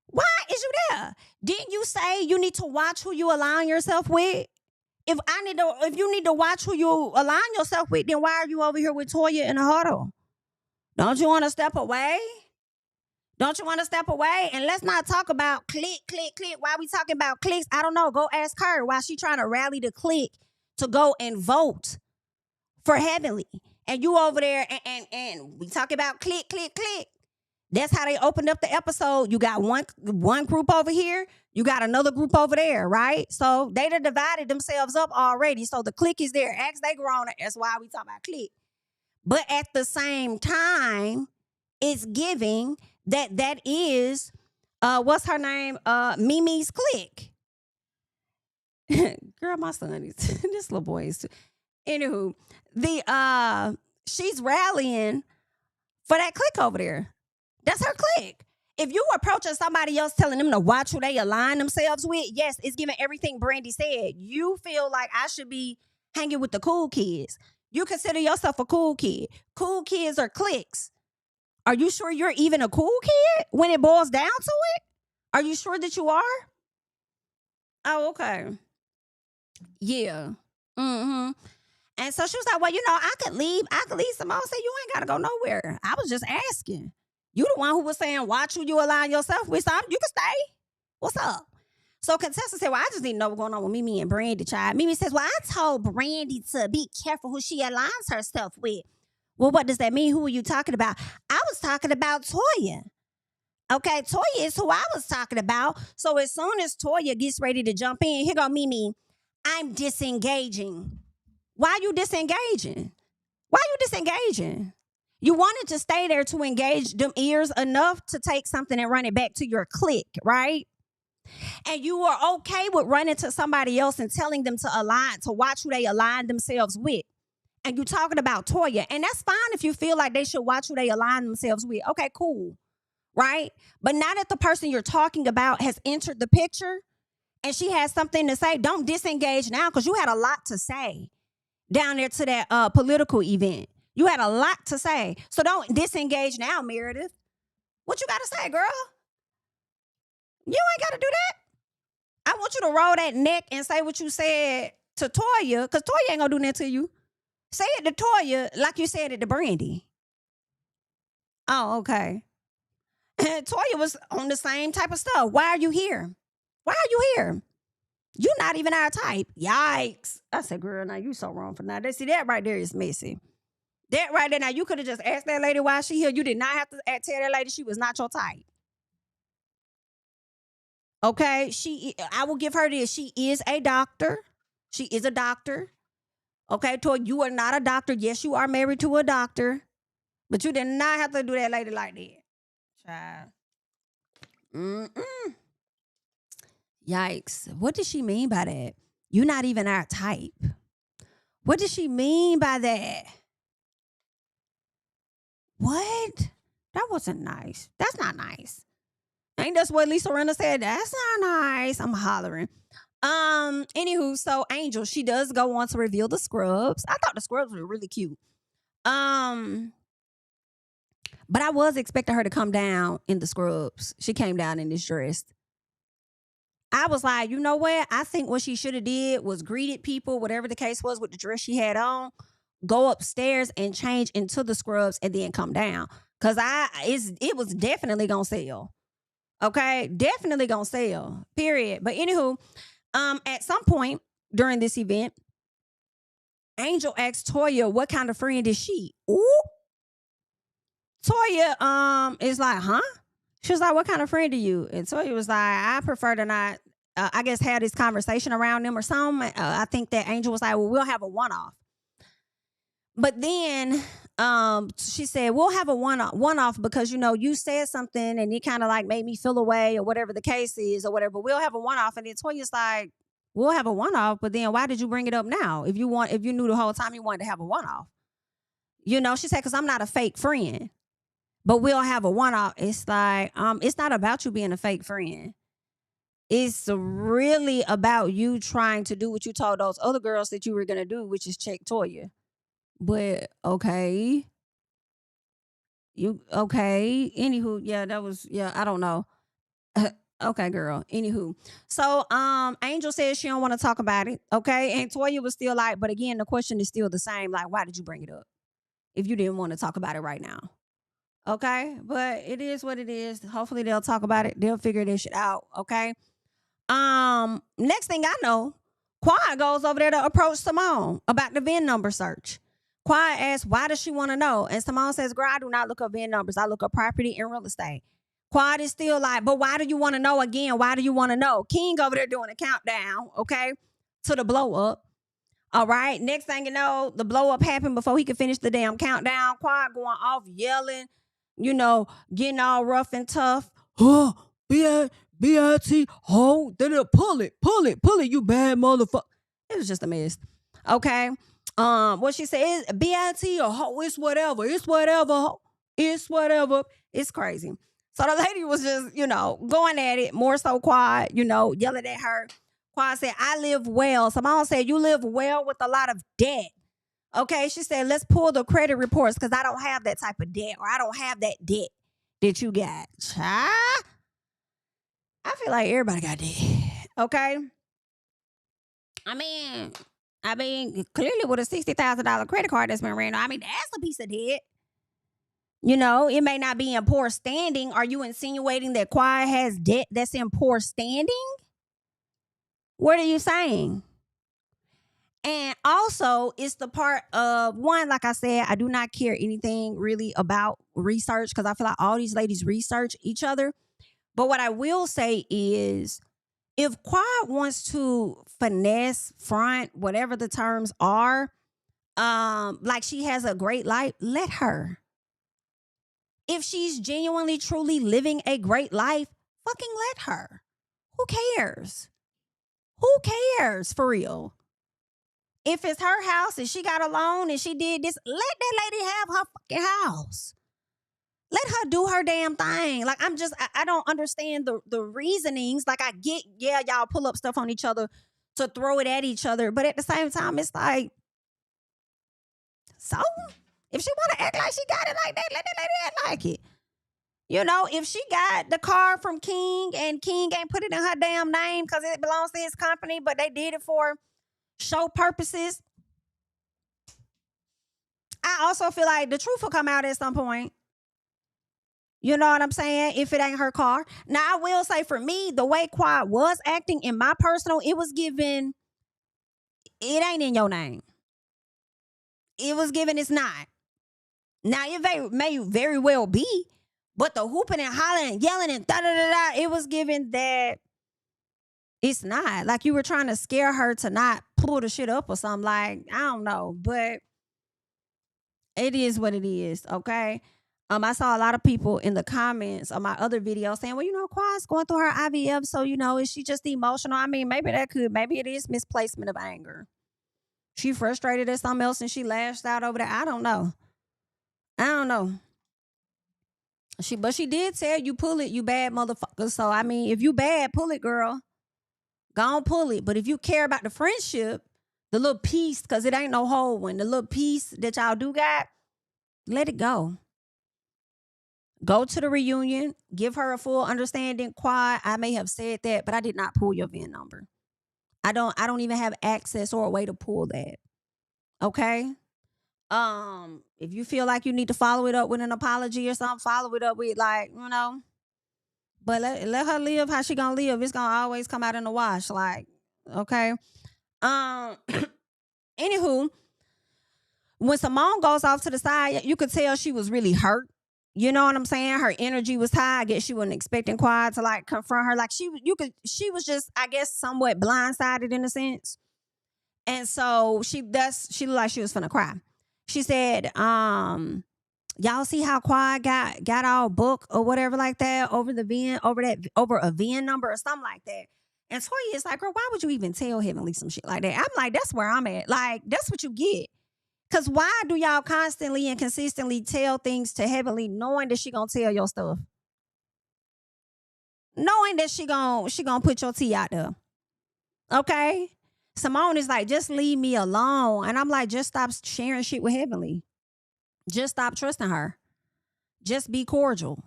why is you there? Didn't you say you need to watch who you align yourself with? If you need to watch who you align yourself with, then why are you over here with Toya in a huddle? Don't you want to step away? Don't you want to step away? And let's not talk about clique. Why we talking about cliques? I don't know. Go ask her why she trying to rally the clique to go and vote for Heavenly. And you over there and we talk about clique. That's how they opened up the episode. You got one group over here. You got another group over there, right? So they done divided themselves up already. So the clique is there. Ask they grown. That's why we talk about clique. But at the same time, it's giving that is, what's her name? Mimi's clique. Girl, my son is, this little boy is too. Anywho, she's rallying for that clique over there. That's her clique. If you approaching somebody else telling them to watch who they align themselves with, yes, it's giving everything Brandy said. You feel like I should be hanging with the cool kids. You consider yourself a cool kid. Cool kids are cliques. Are you sure you're even a cool kid when it boils down to it? Are you sure that you are? Oh, okay. Yeah. Mm-hmm. And so she was like, well, I could leave. Simone said, you ain't got to go nowhere. I was just asking. You the one who was saying, watch who you align yourself with. So you can stay. What's up? So Contessa said, well, I just need to know what's going on with Mimi and Brandy, child. Mimi says, well, I told Brandy to be careful who she aligns herself with. Well, what does that mean? Who are you talking about? I was talking about Toya. Okay, Toya is who I was talking about. So as soon as Toya gets ready to jump in, here go Mimi, I'm disengaging. Why are you disengaging? You wanted to stay there to engage them ears enough to take something and run it back to your clique, right? And you were okay with running to somebody else and telling them to watch who they align themselves with. And you talking about Toya. And that's fine if you feel like they should watch who they align themselves with. Okay, cool. Right? But now that the person you're talking about has entered the picture and she has something to say, don't disengage now because you had a lot to say down there to that political event. You had a lot to say. So don't disengage now, Meredith. What you got to say, girl? You ain't got to do that. I want you to roll that neck and say what you said to Toya because Toya ain't going to do that to you. Say it to Toya like you said it to Brandy. Oh, okay. And Toya was on the same type of stuff. Why are you here? You're not even our type. Yikes. I said, girl, now you so wrong for now. See, that right there is messy. That right there, now you could have just asked that lady why she here. You did not have to tell that lady she was not your type. Okay? I will give her this. She is a doctor. Okay, Toya, you are not a doctor. Yes, you are married to a doctor. But you did not have to do that lady like that. Child. Yikes. What does she mean by that? You're not even our type. What does she mean by that? What? That wasn't nice. That's not nice. Ain't that's what Lisa Rinna said? That's not nice. I'm hollering. Anywho, so Angel, she does go on to reveal the scrubs. I thought the scrubs were really cute. But I was expecting her to come down in the scrubs. She came down in this dress. I was like, you know what? I think what she should have did was greeted people, whatever the case was with the dress she had on, go upstairs and change into the scrubs and then come down. Cause it was definitely gonna sell. Okay, definitely gonna sell. Period. But anywho, at some point during this event, Angel asked Toya what kind of friend is she. Ooh. Toya is like, huh? She was like, what kind of friend are you? And Toya was like, I prefer to not, I guess, have this conversation around them or something. I think that Angel was like, well, we'll have a one-off. But then she said, we'll have a one-off because, you know, you said something and it kind of like made me feel away or whatever the case is or whatever. We'll have a one-off. And then Toya's like, we'll have a one-off, but then why did you bring it up now? If you knew the whole time you wanted to have a one-off. You know, she said, because I'm not a fake friend. But we'll have a one-off. It's like, it's not about you being a fake friend. It's really about you trying to do what you told those other girls that you were going to do, which is check Toya. But, okay. Okay. Anywho, I don't know. Okay, girl. Anywho. So, Angel says she don't want to talk about it. Okay. And Toya was still like, but again, the question is still the same. Like, why did you bring it up if you didn't want to talk about it right now? Okay, but it is what it is. Hopefully they'll talk about it. They'll figure this shit out. Okay. Next thing I know, Quad goes over there to approach Simone about the VIN number search. Quad asks, why does she want to know? And Simone says, girl, I do not look up VIN numbers. I look up property and real estate. Quad is still like, but why do you want to know again? Why do you want to know? King over there doing a countdown, okay, to the blow up. All right. Next thing you know, the blow up happened before he could finish the damn countdown. Quad going off yelling. You know, getting all rough and tough. Oh, B-I-T, oh, pull it, you bad motherfucker. It was just a mess. Okay. What she said is B-I-T or ho, it's whatever. It's crazy. So the lady was just, you know, going at it, more so Quad, you know, yelling at her. Quad said, I live well. Simone said, you live well with a lot of debt. Okay, she said, let's pull the credit reports because I don't have that type of debt or I don't have that debt that you got. Child, I feel like everybody got debt. Okay? I mean, clearly with a $60,000 credit card that's been ran, I mean, that's a piece of debt. You know, it may not be in poor standing. Are you insinuating that Quad has debt that's in poor standing? What are you saying? And also, it's the part of, one, like I said, I do not care anything really about research because I feel like all these ladies research each other. But what I will say is, if Quad wants to finesse, front, whatever the terms are, like she has a great life, let her. If she's genuinely, truly living a great life, fucking let her. Who cares? Who cares for real? If it's her house and she got a loan and she did this, let that lady have her fucking house. Let her do her damn thing. Like, I don't understand the reasonings. Like, I get, yeah, y'all pull up stuff on each other to throw it at each other. But at the same time, it's like, so? If she want to act like she got it like that, let that lady act like it. You know, if she got the car from King and King ain't put it in her damn name because it belongs to his company, but they did it for show purposes. I also feel like the truth will come out at some point. You know what I'm saying? If it ain't her car. Now, I will say for me, the way Quad was acting in my personal, it was given, it ain't in your name. It was given, it's not. Now, it may very well be, but the hooping and hollering and yelling and da-da-da-da, it was given that it's not. Like you were trying to scare her to not pull the shit up or something. Like, I don't know, but it is what it is, okay? I saw a lot of people in the comments on my other video saying, well, you know, Quad's going through her IVF, so, you know, is she just emotional? I mean, maybe it is misplacement of anger. She frustrated at something else and she lashed out over there. I don't know. But she did tell you, pull it, you bad motherfucker. So I mean, if you bad, pull it, girl. Go on, pull it. But if you care about the friendship, the little piece, because it ain't no whole one, the little piece that y'all do got, let it go. Go to the reunion. Give her a full understanding. Quad, I may have said that, but I did not pull your VIN number. I don't even have access or a way to pull that. Okay? If you feel like you need to follow it up with an apology or something, follow it up with, like, you know. But let her live how she gonna live. It's gonna always come out in the wash. Like, okay. Anywho, when Simone goes off to the side, you could tell she was really hurt. You know what I'm saying? Her energy was high. I guess she wasn't expecting Quad to like confront her. Like she was just, I guess, somewhat blindsided in a sense. And so she looked like she was finna cry. She said, y'all see how Quad got all book or whatever like that over the VIN, over a VIN number or something like that. And Toya is like, girl, why would you even tell Heavenly some shit like that? I'm like, that's where I'm at. Like, that's what you get. Because why do y'all constantly and consistently tell things to Heavenly knowing that she gonna tell your stuff? Knowing that she gonna put your tea out there. Okay? Simone is like, just leave me alone. And I'm like, just stop sharing shit with Heavenly. Just stop trusting her. Just be cordial.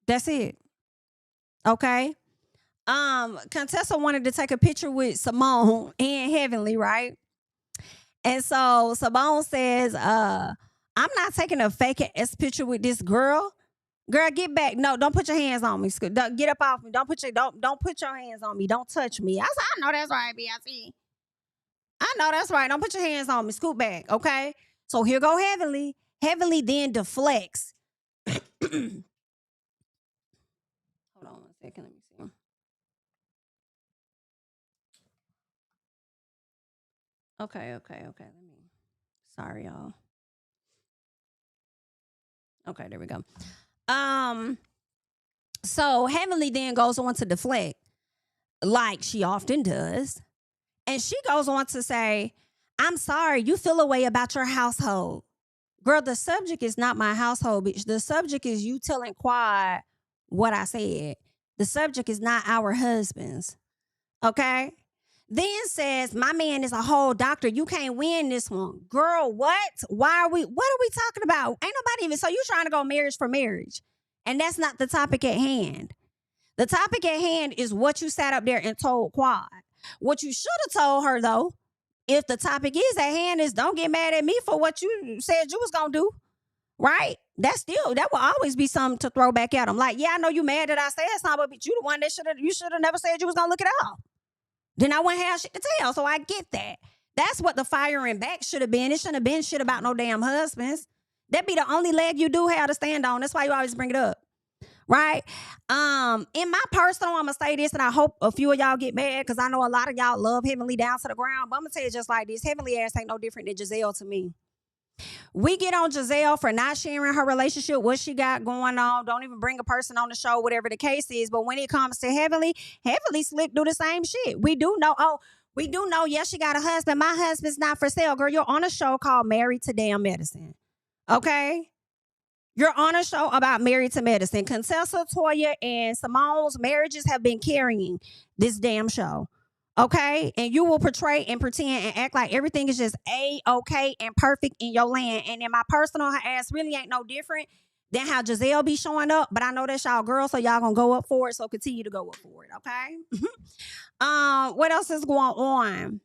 That's it. Okay? Contessa wanted to take a picture with Simone and Heavenly, right? And so Simone says, I'm not taking a fake ass picture with this girl. Girl, get back. No, don't put your hands on me. Get up off me. Don't put your hands on me. Don't touch me. I said, I know that's right, B.I.C. I know that's right. Don't put your hands on me. Scoot back, okay? So here go Heavenly. Heavenly then deflects. Hold on one second. Let me see. Okay. Sorry, y'all. Okay, there we go. So Heavenly then goes on to deflect, like she often does. And she goes on to say, I'm sorry, you feel a way about your household. Girl, the subject is not my household, bitch. The subject is you telling Quad what I said. The subject is not our husbands. Okay? Then says, my man is a whole doctor. You can't win this one. Girl, what? What are we talking about? Ain't nobody even, so you trying to go marriage for marriage. And that's not the topic at hand. The topic at hand is what you sat up there and told Quad. What you should have told her, though, if the topic is at hand, is don't get mad at me for what you said you was going to do. Right? That will always be something to throw back at them. Like, yeah, I know you mad that I said something, but you the one that you should have never said you was going to look it up. Then I wouldn't have shit to tell, so I get that. That's what the firing back should have been. It shouldn't have been shit about no damn husbands. That be the only leg you do have to stand on. That's why you always bring it up. Right? In my personal, I'm going to say this, and I hope a few of y'all get mad, because I know a lot of y'all love Heavenly down to the ground, but I'm going to tell you just like this. Heavenly ass ain't no different than Gizelle to me. We get on Gizelle for not sharing her relationship, what she got going on. Don't even bring a person on the show, whatever the case is. But when it comes to Heavenly slick do the same shit. We do know, yes, she got a husband. My husband's not for sale. Girl, you're on a show called Married to Damn Medicine. Okay? You're on a show about Married to Medicine. Contessa, Toya, and Simone's marriages have been carrying this damn show. Okay? And you will portray and pretend and act like everything is just A-okay and perfect in your land. And in my personal, her ass really ain't no different than how Gizelle be showing up. But I know that's y'all girl, so y'all gonna go up for it. So continue to go up for it, okay? What else is going on?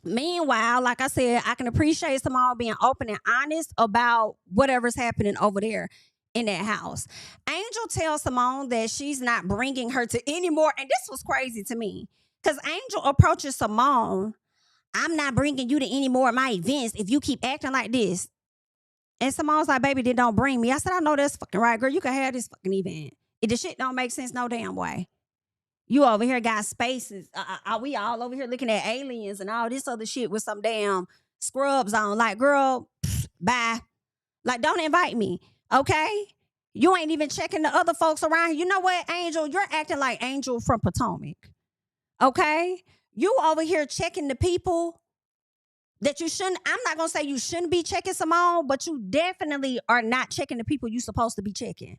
Meanwhile, like I said, I can appreciate Simone being open and honest about whatever's happening over there in that house. Angel tells Simone that she's not bringing her to any more. And this was crazy to me. Because Angel approaches Simone, I'm not bringing you to any more of my events if you keep acting like this. And Simone's like, baby, then don't bring me. I said, I know that's fucking right, girl. You can have this fucking event. If the shit don't make sense no damn way. You over here got spaces. We all over here looking at aliens and all this other shit with some damn scrubs on. Like, girl, bye. Like, don't invite me, okay? You ain't even checking the other folks around here. You know what, Angel? You're acting like Angel from Potomac, okay? You over here checking the people that you shouldn't, I'm not going to say you shouldn't be checking Simone, but you definitely are not checking the people you're supposed to be checking.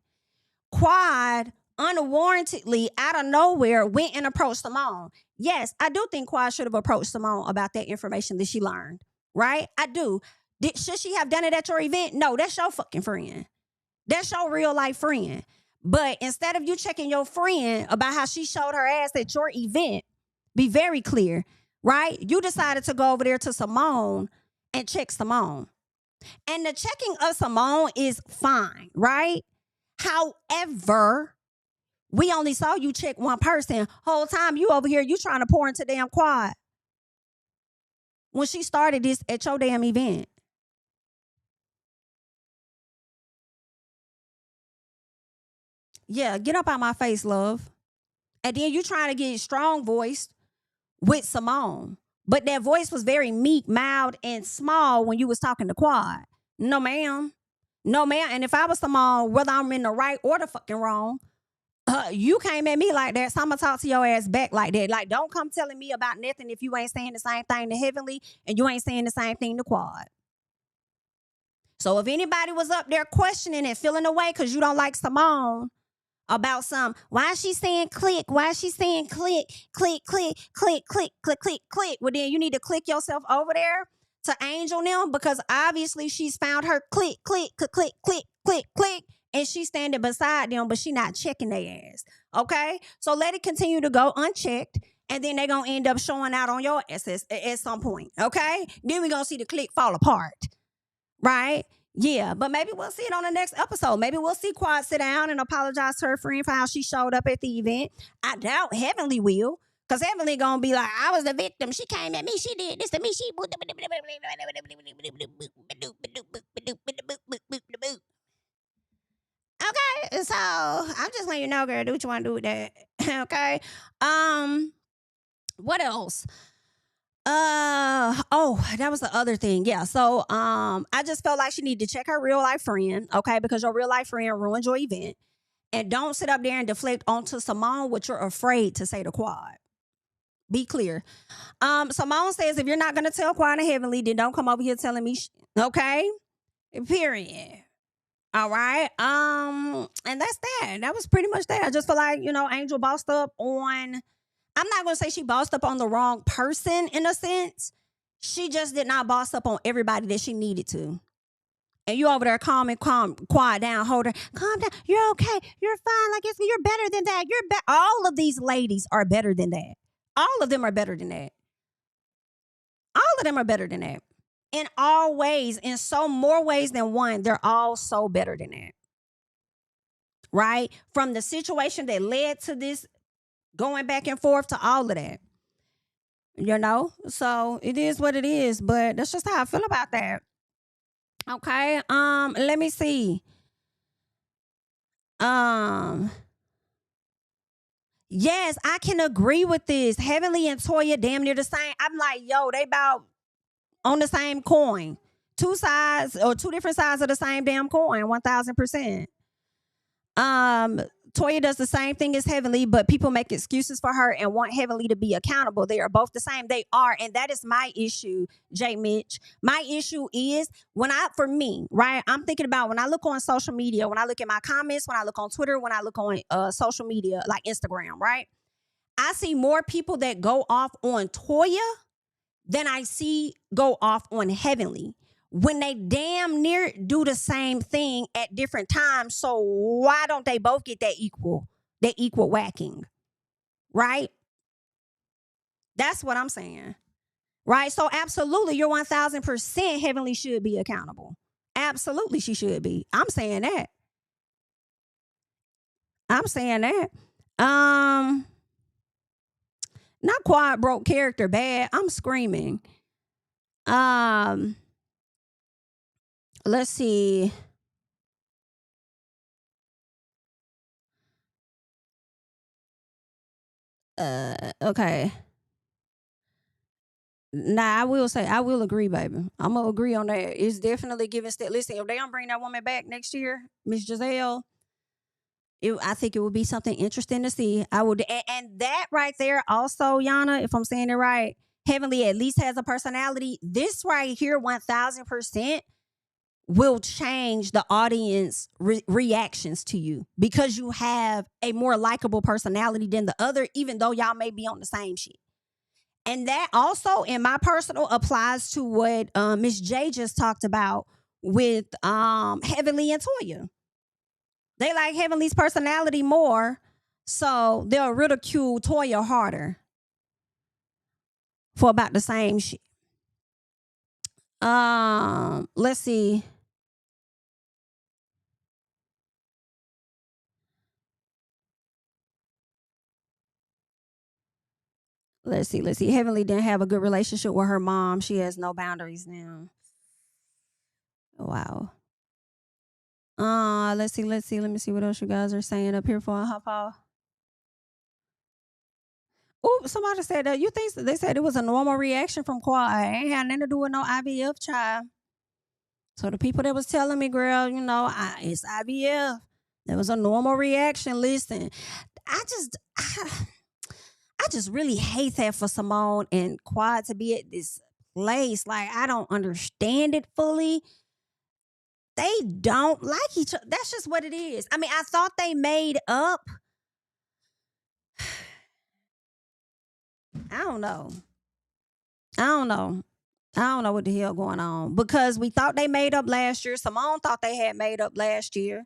Quad, unwarrantedly, out of nowhere, went and approached Simone. Yes, I do think Quad should have approached Simone about that information that she learned, right? I do. Should she have done it at your event? No, that's your fucking friend. That's your real life friend. But instead of you checking your friend about how she showed her ass at your event, be very clear, right? You decided to go over there to Simone and check Simone. And the checking of Simone is fine, right? However, we only saw you check one person. Whole time you over here, you trying to pour into damn Quad. When she started this at your damn event. Yeah, get up out my face, love. And then you trying to get strong voiced with Simone. But that voice was very meek, mild, and small when you was talking to Quad. No, ma'am. No, ma'am. And if I was Simone, whether I'm in the right or the fucking wrong, you came at me like that, so I'm going to talk to your ass back like that. Like, don't come telling me about nothing if you ain't saying the same thing to Heavenly and you ain't saying the same thing to Quad. So if anybody was up there questioning and feeling away because you don't like Simone about why is she saying click? Why is she saying click, click, click, click, click, click, click, click? Well, then you need to click yourself over there to Angel them because obviously she's found her click, click, click, click, click, click, click. And she's standing beside them, but she not checking their ass. Okay? So let it continue to go unchecked. And then they're going to end up showing out on your ass at some point. Okay? Then we're going to see the click fall apart. Right? Yeah. But maybe we'll see it on the next episode. Maybe we'll see Quad sit down and apologize to her friend for how she showed up at the event. I doubt Heavenly will. Because Heavenly going to be like, I was the victim. She came at me. She did this to me. She... Okay, so I'm just letting you know, girl, do what you want to do with that. Okay. What else? That was the other thing. Yeah. So I just felt like she needed to check her real life friend, okay, because your real life friend ruined your event. And don't sit up there and deflect onto Simone what you're afraid to say to Quad. Be clear. Simone says if you're not gonna tell Quad and Heavenly, then don't come over here telling me okay? Period. All right. And that's that. That was pretty much that. I just feel like, Angel bossed up on, I'm not going to say she bossed up on the wrong person in a sense. She just did not boss up on everybody that she needed to. And you over there calm, quiet down, hold her, calm down. You're okay. You're fine. Like, you're better than that. All of these ladies are better than that. All of them are better than that. All of them are better than that. In all ways, in so more ways than one, they're all so better than that. Right? From the situation that led to this going back and forth to all of that. So it is what it is, but that's just how I feel about that. Okay. Let me see. Yes, I can agree with this. Heavenly and Toya damn near the same. I'm like, yo, they about on the same coin. Two sides or two different sides of the same damn coin, 1000%. Toya does the same thing as Heavenly, but people make excuses for her and want Heavenly to be accountable. They are both the same. They are, and that is my issue, J. Mitch. My issue is for me, right? I'm thinking about when I look on social media, when I look at my comments, when I look on Twitter, when I look on social media like Instagram, right? I see more people that go off on Toya than I see go off on Heavenly. When they damn near do the same thing at different times, so why don't they both get that equal whacking? Right? That's what I'm saying. Right? So absolutely, you're 1000% Heavenly should be accountable. Absolutely, she should be. I'm saying that. Not Quad broke character bad. I'm screaming. Let's see. Okay. Nah, I will agree, baby. I'm gonna agree on that. It's definitely giving step. Listen, if they don't bring that woman back next year, Miss Gizelle, I think it would be something interesting to see. I would, and that right there also, Yana, if I'm saying it right, Heavenly at least has a personality. This right here, 1000%, will change the audience reactions to you because you have a more likable personality than the other, even though y'all may be on the same shit. And that also, in my personal, applies to what Miss J just talked about with Heavenly and Toya. They like Heavenly's personality more, so they'll ridicule Toya harder for about the same shit. Let's see. Let's see. Heavenly didn't have a good relationship with her mom. She has no boundaries now. Wow. Let's see. Let me see what else you guys are saying up here for Hop Off. Oh, somebody said that. You think they said it was a normal reaction from Quad. Ain't had nothing to do with no IVF child. So the people that was telling me, girl, it's IVF. There was a normal reaction. Listen, I just really hate that for Simone and Quad to be at this place. Like, I don't understand it fully. They don't like each other. That's just what it is. I mean, I thought they made up. I don't know what the hell going on, because we thought they made up last year. Simone thought they had made up last year,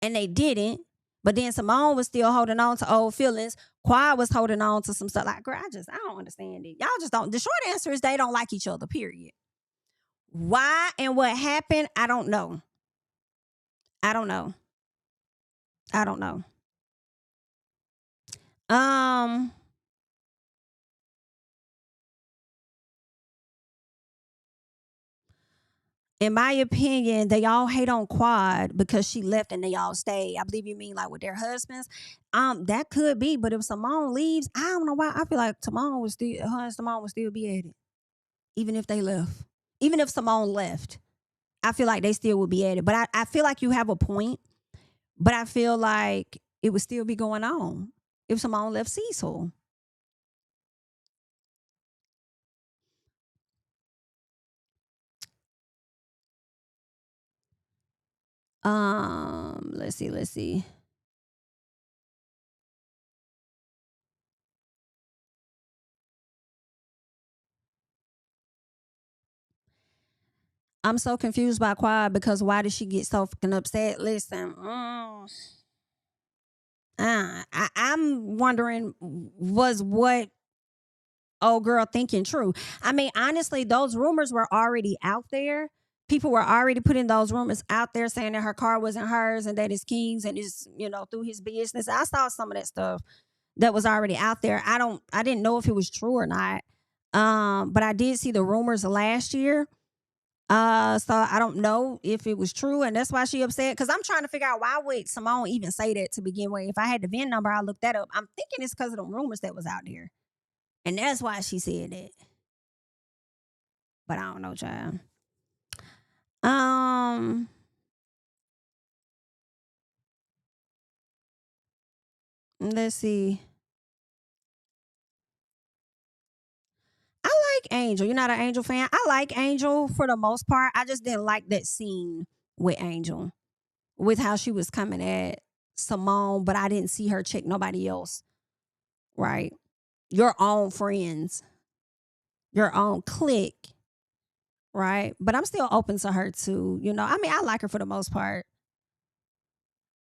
and they didn't. But then Simone was still holding on to old feelings. Quad was holding on to some stuff. Like, girl, I don't understand it. Y'all just don't. The short answer is they don't like each other, period. Why and what happened, I don't know. In my opinion, they all hate on Quad because she left and they all stayed. I believe you mean like with their husbands. That could be, but if Simone leaves, I don't know why. I feel like Simone would still be at it, even if they left. Even if Simone left, I feel like they still would be at it. But I feel like you have a point. But I feel like it would still be going on if Simone left Cecil. Let's see. I'm so confused by Quad because why did she get so fucking upset? Listen, I'm wondering, was what old girl thinking true? I mean, honestly, those rumors were already out there. People were already putting those rumors out there saying that her car wasn't hers and that it's King's and it's, through his business. I saw some of that stuff that was already out there. I didn't know if it was true or not. But I did see the rumors last year. So I don't know if it was true, and that's why she upset. Because I'm trying to figure out, why would Simone even say that to begin with? If I had the VIN number, I'll look that up. I'm thinking it's because of the rumors that was out there, and that's why she said that. But I don't know, child. Let's see. I like Angel. You're not an Angel fan? I like Angel for the most part. I just didn't like that scene with Angel, with how she was coming at Simone, but I didn't see her check nobody else. Right? Your own friends, your own clique. Right? But I'm still open to her too. I mean, I like her for the most part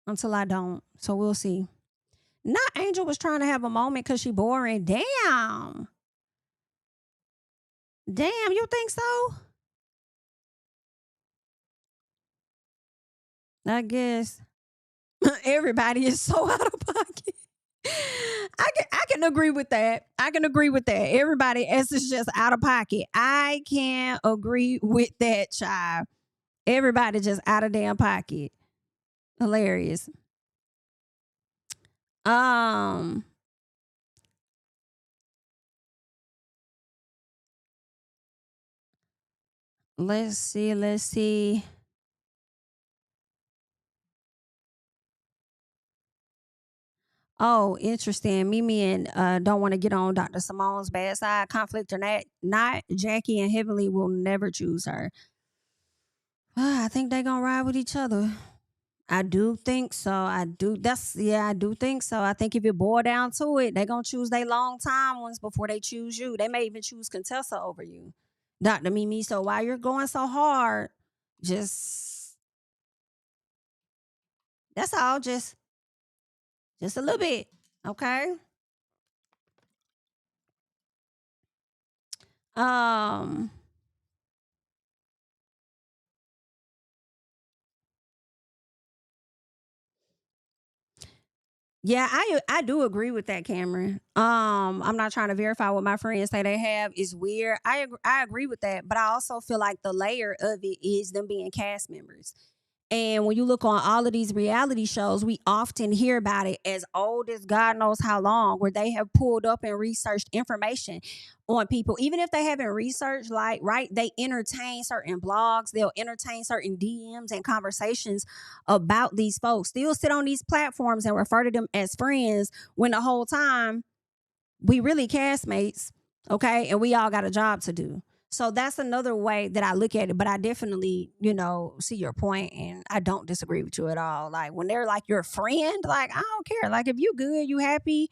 until I don't. So we'll see. Not Angel was trying to have a moment because she boring. Damn. Damn, you think so? I guess everybody is so out of pocket. I can agree with that. Everybody else is just out of pocket. I can agree with that, child. Everybody just out of damn pocket. Hilarious. Let's see. Oh, interesting. Mimi and don't want to get on Dr. Simone's bad side. Conflict or not, Jackie and Heavenly will never choose her. I think they gonna ride with each other. I do think so. I do think so. I think if you boil down to it, they gonna choose their long time ones before they choose you. They may even choose Contessa over you, Dr. Mimi. So while you're going so hard, just that's all. Just a little bit. Okay. Um Yeah, I do agree with that, Cameron. I'm not trying to verify what my friends say they have is weird. I agree with that, but I also feel like the layer of it is them being cast members. And when you look on all of these reality shows, we often hear about it as old as God knows how long, where they have pulled up and researched information on people. Even if they haven't researched, like, right, they entertain certain blogs, they'll entertain certain DMs and conversations about these folks. Still sit on these platforms and refer to them as friends when the whole time we really castmates, okay? And we all got a job to do. So that's another way that I look at it. But I definitely, see your point, and I don't disagree with you at all. Like when they're like your friend, like I don't care. Like if you good, you happy,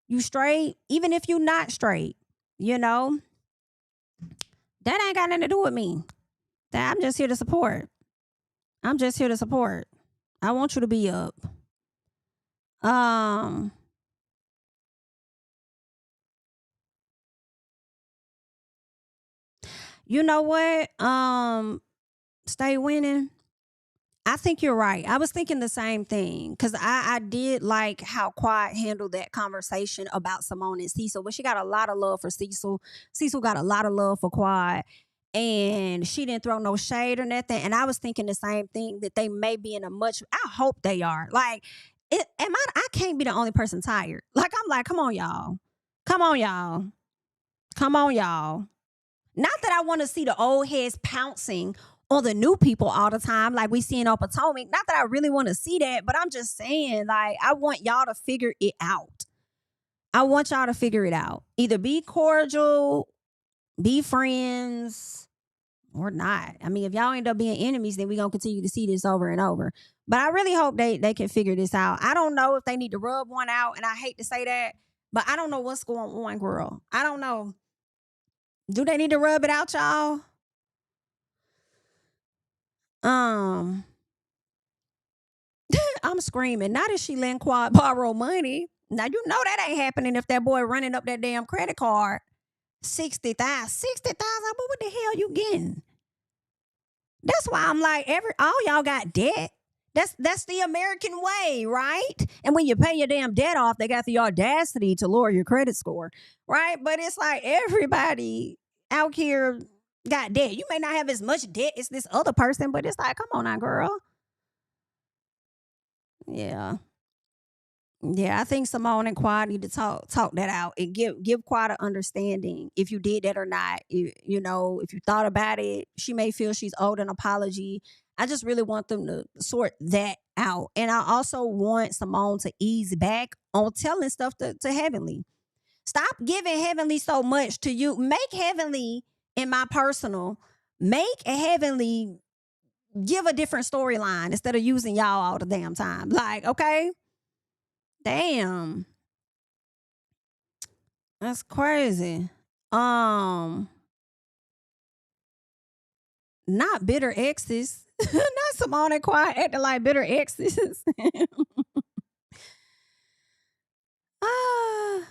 you straight, even if you not straight, you know, that ain't got nothing to do with me. That I'm just here to support. I'm just here to support. I want you to be up. Um, you know what? Stay winning. I think you're right. I was thinking the same thing because I did like how Quiet handled that conversation about Simone and Cecil, but she got a lot of love for Cecil. Cecil got a lot of love for Quiet, and she didn't throw no shade or nothing. And I was thinking the same thing that they may be in a much. I hope they are. Like, I can't be the only person tired. Like I'm like, come on, y'all, come on, y'all, come on, y'all. Not that I want to see the old heads pouncing on the new people all the time, like we seeing on Potomac. Not that I really want to see that, but I'm just saying, like, I want y'all to figure it out. I want y'all to figure it out. Either be cordial, be friends, or not. I mean, if y'all end up being enemies, then we're gonna continue to see this over and over. But I really hope they can figure this out. I don't know if they need to rub one out, and I hate to say that, but I don't know what's going on, girl. I don't know. Do they need to rub it out, y'all? Um, I'm screaming. Not if she letting Quad borrow money. Now you know that ain't happening if that boy running up that damn credit card. 60,000. 60,000. But what the hell you getting? That's why I'm like, all y'all got debt. That's the American way, right? And when you pay your damn debt off, they got the audacity to lower your credit score, right? But it's like everybody out here got debt. You may not have as much debt as this other person, but it's like, come on now, girl. Yeah. Yeah, I think Simone and Quad need to talk that out and give Quad an understanding if you did that or not. If you thought about it, she may feel she's owed an apology. I just really want them to sort that out. And I also want Simone to ease back on telling stuff to Heavenly. Stop giving Heavenly so much to you. Make Heavenly, in my personal, make a Heavenly give a different storyline instead of using y'all all the damn time. Like, okay? Damn. That's crazy. Um, Not bitter exes. Not Simone and Quiet acting like bitter exes. ah,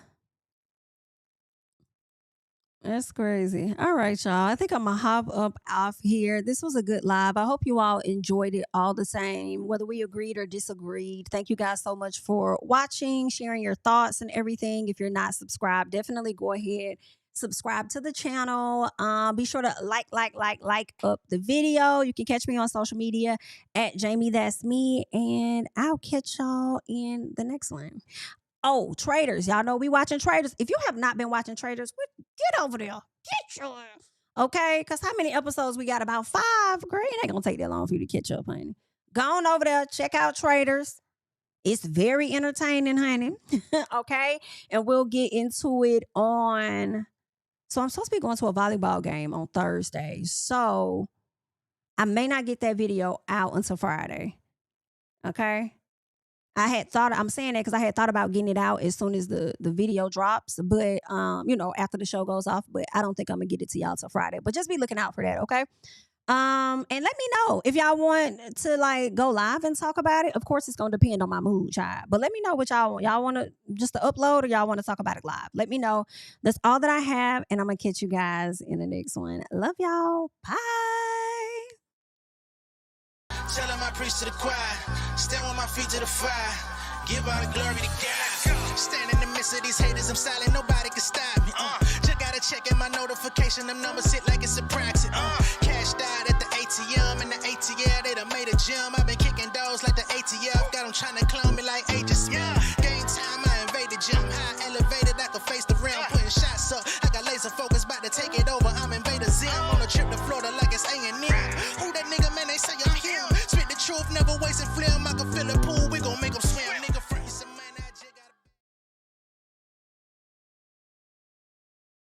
that's crazy. All right, y'all. I think I'm gonna hop up off here. This was a good live. I hope you all enjoyed it all the same, whether we agreed or disagreed. Thank you guys so much for watching, sharing your thoughts and everything. If you're not subscribed, definitely go ahead, subscribe to the channel. Be sure to like up the video. You can catch me on social media at JamiThatsMe, and I'll catch y'all in the next one. Oh, Traders. Y'all know we watching Traders. If you have not been watching Traders, get over there. Get your ass. Okay? Because how many episodes we got? About 5. Girl, it ain't going to take that long for you to catch up, honey. Go on over there. Check out Traders. It's very entertaining, honey. Okay. And we'll get into it on. So I'm supposed to be going to a volleyball game on Thursday. So I may not get that video out until Friday. Okay. I'm saying that because I had thought about getting it out as soon as the video drops, but after the show goes off, but I don't think I'm gonna get it to y'all till Friday. But just be looking out for that, okay? And let me know if y'all want to like go live and talk about it. Of course, it's gonna depend on my mood, child. But let me know what y'all want. Y'all want to just to upload or y'all want to talk about it live? Let me know. That's all that I have, and I'm gonna catch you guys in the next one. Love y'all. Bye. Tell him I preach to the choir. Stand with my feet to the fire. Give all the glory to God. Stand in the midst of these haters. I'm silent. Nobody can stop me. Just gotta check in my notification. Them numbers hit like it's a proxy. Cash died at the ATM. And the ATL, they done made a gym. I've been kicking doors like the ATF. Got them trying to clone me like Agent Smith. Game time, I invaded gym. High elevated, I can face the rim. Putting shots up. I got laser focus, about to take it over. I'm Invader Zim. On a trip to Florida like it's A&M. Who that nigga, man? They say I'm him. Spit the truth, never wasted film. I can feel it.